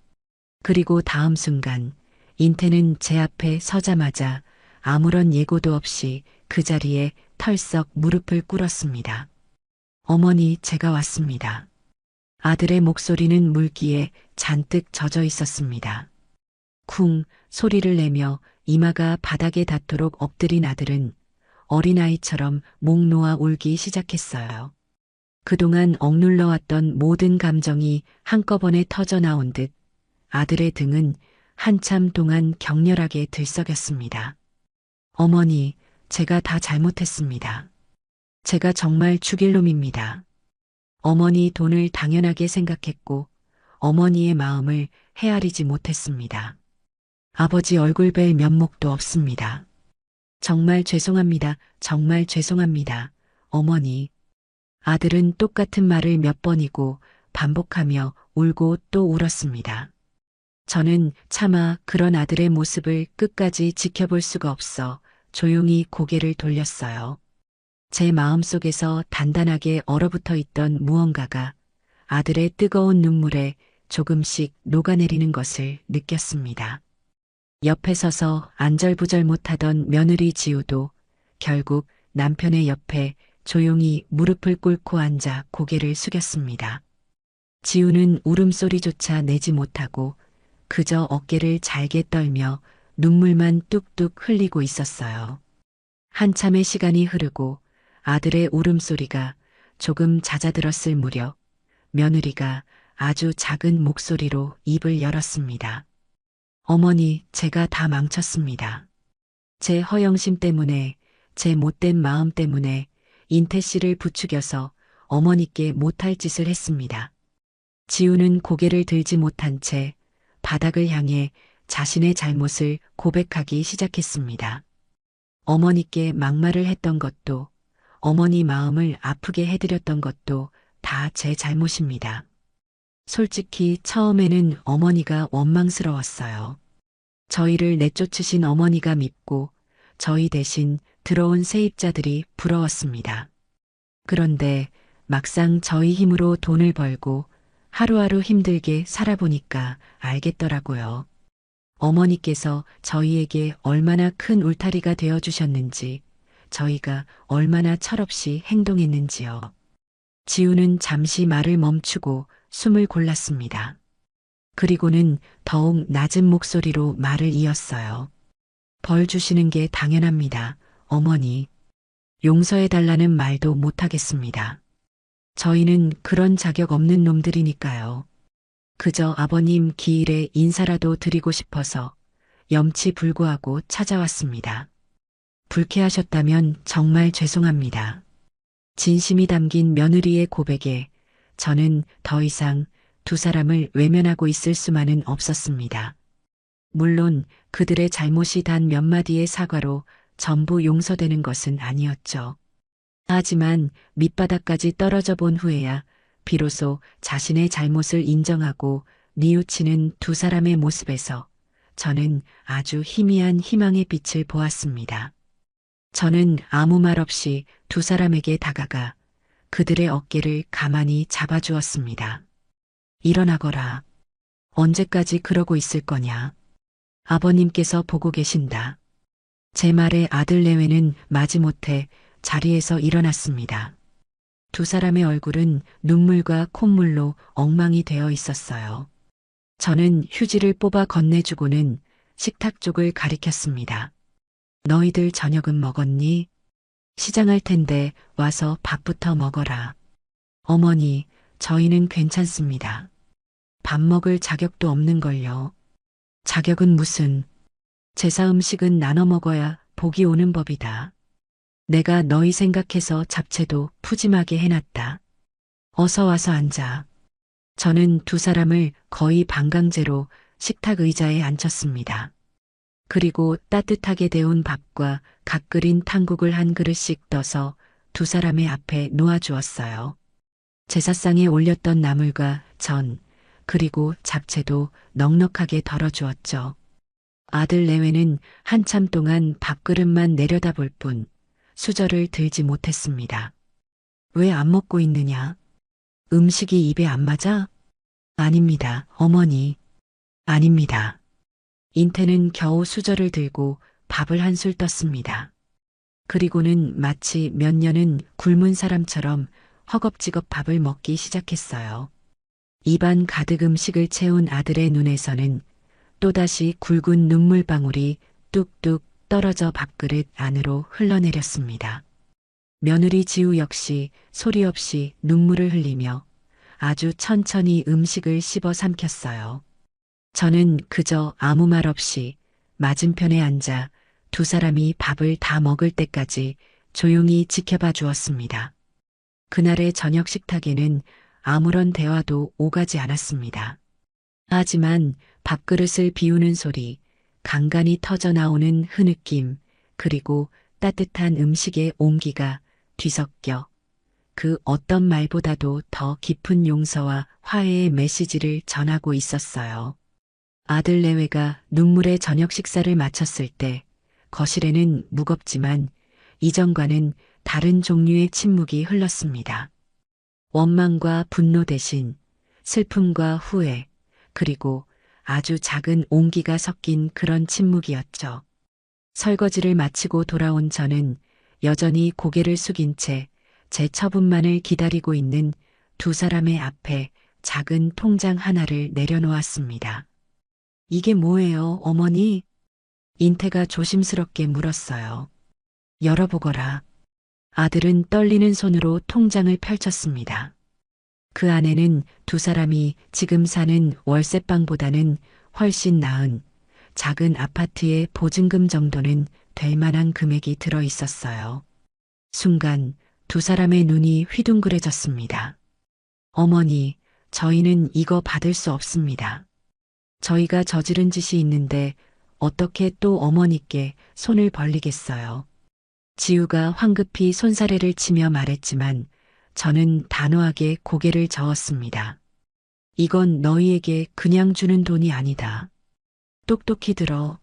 그리고 다음 순간 인태는 제 앞에 서자마자 아무런 예고도 없이 그 자리에 털썩 무릎을 꿇었습니다. 어머니, 제가 왔습니다. 아들의 목소리는 물기에 잔뜩 젖어 있었습니다. 쿵 소리를 내며 이마가 바닥에 닿도록 엎드린 아들은 어린아이처럼 목 놓아 울기 시작했어요. 그동안 억눌러왔던 모든 감정이 한꺼번에 터져 나온 듯 아들의 등은 한참 동안 격렬하게 들썩였습니다. 어머니, 제가 다 잘못했습니다. 제가 정말 죽일 놈입니다. 어머니 돈을 당연하게 생각했고 어머니의 마음을 헤아리지 못했습니다. 아버지 얼굴 뵐 면목도 없습니다. 정말 죄송합니다. 정말 죄송합니다. 어머니. 아들은 똑같은 말을 몇 번이고 반복하며 울고 또 울었습니다. 저는 차마 그런 아들의 모습을 끝까지 지켜볼 수가 없어 조용히 고개를 돌렸어요. 제 마음속에서 단단하게 얼어붙어 있던 무언가가 아들의 뜨거운 눈물에 조금씩 녹아내리는 것을 느꼈습니다. 옆에 서서 안절부절 못하던 며느리 지우도 결국 남편의 옆에 조용히 무릎을 꿇고 앉아 고개를 숙였습니다. 지우는 울음소리조차 내지 못하고 그저 어깨를 잘게 떨며 눈물만 뚝뚝 흘리고 있었어요. 한참의 시간이 흐르고 아들의 울음소리가 조금 잦아들었을 무렵 며느리가 아주 작은 목소리로 입을 열었습니다. 어머니, 제가 다 망쳤습니다. 제 허영심 때문에, 제 못된 마음 때문에 인태 씨를 부추겨서 어머니께 못할 짓을 했습니다. 지우는 고개를 들지 못한 채 바닥을 향해 자신의 잘못을 고백하기 시작했습니다. 어머니께 막말을 했던 것도, 어머니 마음을 아프게 해드렸던 것도 다 제 잘못입니다. 솔직히 처음에는 어머니가 원망스러웠어요. 저희를 내쫓으신 어머니가 밉고 저희 대신 들어온 세입자들이 부러웠습니다. 그런데 막상 저희 힘으로 돈을 벌고 하루하루 힘들게 살아보니까 알겠더라고요. 어머니께서 저희에게 얼마나 큰 울타리가 되어주셨는지, 저희가 얼마나 철없이 행동했는지요. 지우는 잠시 말을 멈추고 숨을 골랐습니다. 그리고는 더욱 낮은 목소리로 말을 이었어요. 벌 주시는 게 당연합니다, 어머니. 용서해달라는 말도 못하겠습니다. 저희는 그런 자격 없는 놈들이니까요. 그저 아버님 기일에 인사라도 드리고 싶어서 염치불구하고 찾아왔습니다. 불쾌하셨다면 정말 죄송합니다. 진심이 담긴 며느리의 고백에 저는 더 이상 두 사람을 외면하고 있을 수만은 없었습니다. 물론 그들의 잘못이 단 몇 마디의 사과로 전부 용서되는 것은 아니었죠. 하지만 밑바닥까지 떨어져 본 후에야 비로소 자신의 잘못을 인정하고 뉘우치는 두 사람의 모습에서 저는 아주 희미한 희망의 빛을 보았습니다. 저는 아무 말 없이 두 사람에게 다가가 그들의 어깨를 가만히 잡아주었습니다. 일어나거라. 언제까지 그러고 있을 거냐. 아버님께서 보고 계신다. 제 말에 아들 내외는 마지못해 자리에서 일어났습니다. 두 사람의 얼굴은 눈물과 콧물로 엉망이 되어 있었어요. 저는 휴지를 뽑아 건네주고는 식탁 쪽을 가리켰습니다. 너희들 저녁은 먹었니? 시장할 텐데 와서 밥부터 먹어라. 어머니, 저희는 괜찮습니다. 밥 먹을 자격도 없는걸요. 자격은 무슨. 제사 음식은 나눠 먹어야 복이 오는 법이다. 내가 너희 생각해서 잡채도 푸짐하게 해놨다. 어서 와서 앉아. 저는 두 사람을 거의 반강제로 식탁 의자에 앉혔습니다. 그리고 따뜻하게 데운 밥과 갓 끓인 탕국을 한 그릇씩 떠서 두 사람의 앞에 놓아주었어요. 제사상에 올렸던 나물과 전, 그리고 잡채도 넉넉하게 덜어주었죠. 아들 내외는 한참 동안 밥그릇만 내려다볼 뿐 수저를 들지 못했습니다. 왜 안 먹고 있느냐? 음식이 입에 안 맞아? 아닙니다, 어머니. 아닙니다. 인태는 겨우 수저를 들고 밥을 한술 떴습니다. 그리고는 마치 몇 년은 굶은 사람처럼 허겁지겁 밥을 먹기 시작했어요. 입안 가득 음식을 채운 아들의 눈에서는 또다시 굵은 눈물방울이 뚝뚝 떨어져 밥그릇 안으로 흘러내렸습니다. 며느리 지우 역시 소리 없이 눈물을 흘리며 아주 천천히 음식을 씹어 삼켰어요. 저는 그저 아무 말 없이 맞은편에 앉아 두 사람이 밥을 다 먹을 때까지 조용히 지켜봐 주었습니다. 그날의 저녁 식탁에는 아무런 대화도 오가지 않았습니다. 하지만 밥그릇을 비우는 소리, 간간이 터져 나오는 흐느낌, 그리고 따뜻한 음식의 온기가 뒤섞여 그 어떤 말보다도 더 깊은 용서와 화해의 메시지를 전하고 있었어요. 아들 내외가 눈물의 저녁 식사를 마쳤을 때 거실에는 무겁지만 이전과는 다른 종류의 침묵이 흘렀습니다. 원망과 분노 대신 슬픔과 후회, 그리고 아주 작은 온기가 섞인 그런 침묵이었죠. 설거지를 마치고 돌아온 저는 여전히 고개를 숙인 채 제 처분만을 기다리고 있는 두 사람의 앞에 작은 통장 하나를 내려놓았습니다. 이게 뭐예요, 어머니? 인태가 조심스럽게 물었어요. 열어보거라. 아들은 떨리는 손으로 통장을 펼쳤습니다. 그 안에는 두 사람이 지금 사는 월세방보다는 훨씬 나은 작은 아파트의 보증금 정도는 될 만한 금액이 들어 있었어요. 순간 두 사람의 눈이 휘둥그레졌습니다. 어머니, 저희는 이거 받을 수 없습니다. 저희가 저지른 짓이 있는데 어떻게 또 어머니께 손을 벌리겠어요. 지우가 황급히 손사래를 치며 말했지만 저는 단호하게 고개를 저었습니다. 이건 너희에게 그냥 주는 돈이 아니다. 똑똑히 들어.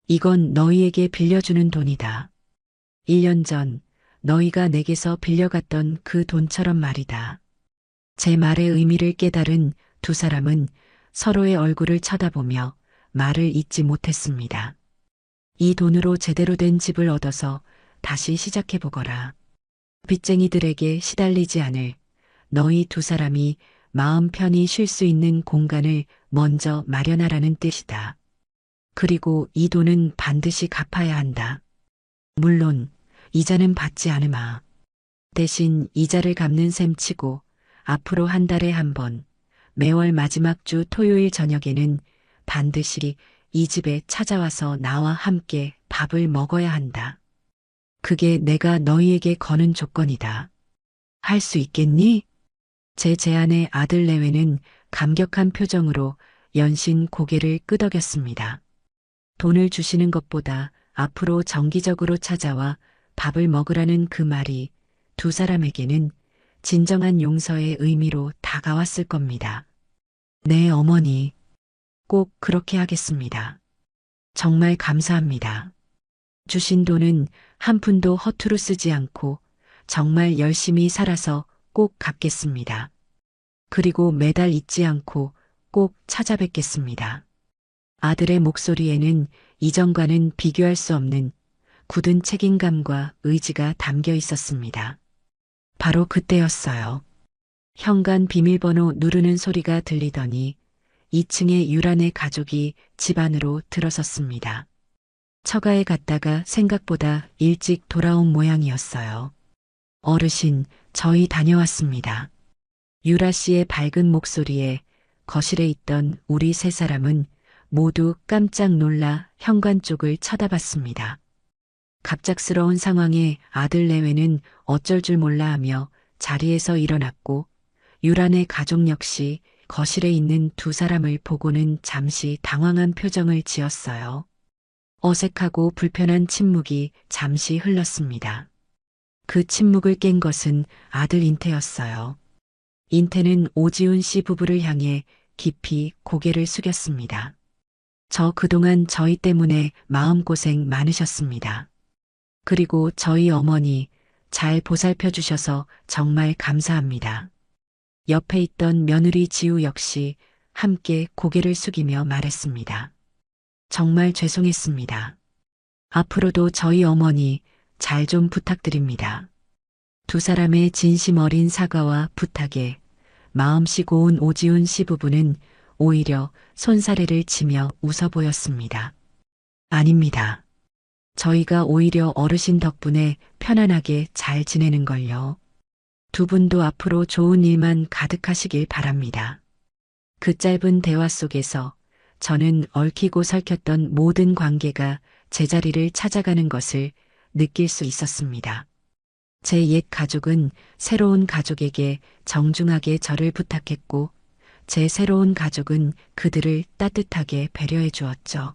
이건 너희에게 빌려주는 돈이다. 1년 전 너희가 내게서 빌려갔던 그 돈처럼 말이다. 제 말의 의미를 깨달은 두 사람은 서로의 얼굴을 쳐다보며 말을 잇지 못했습니다. 이 돈으로 제대로 된 집을 얻어서 다시 시작해보거라. 빚쟁이들에게 시달리지 않을 너희 두 사람이 마음 편히 쉴 수 있는 공간을 먼저 마련하라는 뜻이다. 그리고 이 돈은 반드시 갚아야 한다. 물론 이자는 받지 않으마. 대신 이자를 갚는 셈 치고 앞으로 한 달에 한 번, 매월 마지막 주 토요일 저녁에는 반드시 이 집에 찾아와서 나와 함께 밥을 먹어야 한다. 그게 내가 너희에게 거는 조건이다. 할 수 있겠니? 제 제안에 아들 내외는 감격한 표정으로 연신 고개를 끄덕였습니다. 돈을 주시는 것보다 앞으로 정기적으로 찾아와 밥을 먹으라는 그 말이 두 사람에게는 진정한 용서의 의미로 다가왔을 겁니다. 네, 어머니. 꼭 그렇게 하겠습니다. 정말 감사합니다. 주신 돈은 한 푼도 허투루 쓰지 않고 정말 열심히 살아서 꼭 갚겠습니다. 그리고 매달 잊지 않고 꼭 찾아뵙겠습니다. 아들의 목소리에는 이전과는 비교할 수 없는 굳은 책임감과 의지가 담겨 있었습니다. 바로 그때였어요. 현관 비밀번호 누르는 소리가 들리더니 2층의 유란의 가족이 집 안으로 들어섰습니다. 처가에 갔다가 생각보다 일찍 돌아온 모양이었어요. 어르신, 저희 다녀왔습니다. 유라 씨의 밝은 목소리에 거실에 있던 우리 세 사람은 모두 깜짝 놀라 현관 쪽을 쳐다봤습니다. 갑작스러운 상황에 아들 내외는 어쩔 줄 몰라 하며 자리에서 일어났고 유란의 가족 역시 거실에 있는 두 사람을 보고는 잠시 당황한 표정을 지었어요. 어색하고 불편한 침묵이 잠시 흘렀습니다. 그 침묵을 깬 것은 아들 인태였어요. 인태는 오지훈 씨 부부를 향해 깊이 고개를 숙였습니다. 저 그동안 저희 때문에 마음고생 많으셨습니다. 그리고 저희 어머니 잘 보살펴 주셔서 정말 감사합니다. 옆에 있던 며느리 지우 역시 함께 고개를 숙이며 말했습니다. 정말 죄송했습니다. 앞으로도 저희 어머니 잘 좀 부탁드립니다. 두 사람의 진심 어린 사과와 부탁에 마음씨 고운 오지훈 씨 부부는 오히려 손사래를 치며 웃어 보였습니다. 아닙니다. 저희가 오히려 어르신 덕분에 편안하게 잘 지내는 걸요. 두 분도 앞으로 좋은 일만 가득하시길 바랍니다. 그 짧은 대화 속에서 저는 얽히고 설켰던 모든 관계가 제자리를 찾아가는 것을 느낄 수 있었습니다. 제 옛 가족은 새로운 가족에게 정중하게 저를 부탁했고, 제 새로운 가족은 그들을 따뜻하게 배려해 주었죠.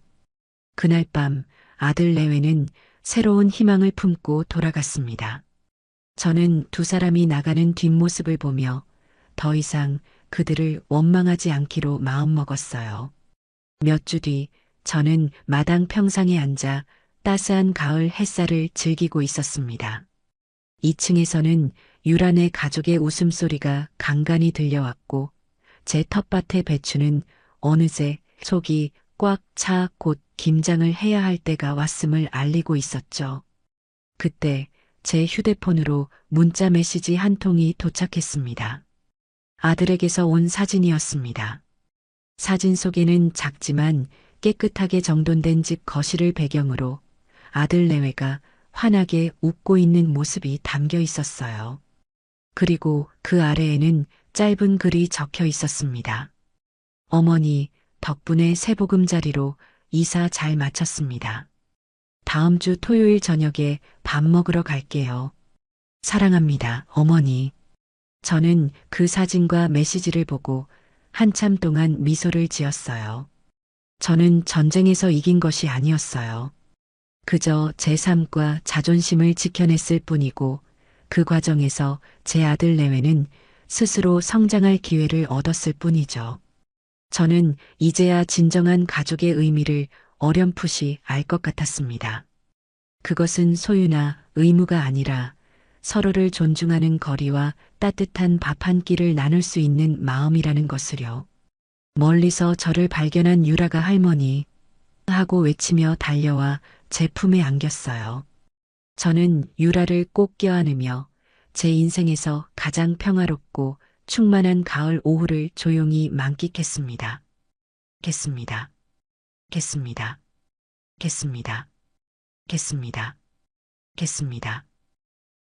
그날 밤 아들 내외는 새로운 희망을 품고 돌아갔습니다. 저는 두 사람이 나가는 뒷모습을 보며 더 이상 그들을 원망하지 않기로 마음먹었어요. 몇 주 뒤 저는 마당 평상에 앉아 따스한 가을 햇살을 즐기고 있었습니다. 2층에서는 유란의 가족의 웃음소리가 간간히 들려왔고 제 텃밭의 배추는 어느새 속이 꽉 차 곧 김장을 해야 할 때가 왔음을 알리고 있었죠. 그때 제 휴대폰으로 문자 메시지 한 통이 도착했습니다. 아들에게서 온 사진이었습니다. 사진 속에는 작지만 깨끗하게 정돈된 집 거실을 배경으로 아들 내외가 환하게 웃고 있는 모습이 담겨 있었어요. 그리고 그 아래에는 짧은 글이 적혀 있었습니다. 어머니, 덕분에 새보금자리로 이사 잘 마쳤습니다. 다음 주 토요일 저녁에 밥 먹으러 갈게요. 사랑합니다, 어머니. 저는 그 사진과 메시지를 보고 한참 동안 미소를 지었어요. 저는 전쟁에서 이긴 것이 아니었어요. 그저 제 삶과 자존심을 지켜냈을 뿐이고 그 과정에서 제 아들 내외는 스스로 성장할 기회를 얻었을 뿐이죠. 저는 이제야 진정한 가족의 의미를 어렴풋이 알 것 같았습니다. 그것은 소유나 의무가 아니라 서로를 존중하는 거리와 따뜻한 밥 한 끼를 나눌 수 있는 마음이라는 것을요. 멀리서 저를 발견한 유라가 할머니 하고 외치며 달려와 제 품에 안겼어요. 저는 유라를 꼭 껴안으며 제 인생에서 가장 평화롭고 충만한 가을 오후를 조용히 만끽했습니다. 겠습니다. 겠습니다. 겠습니다. 겠습니다. 겠습니다.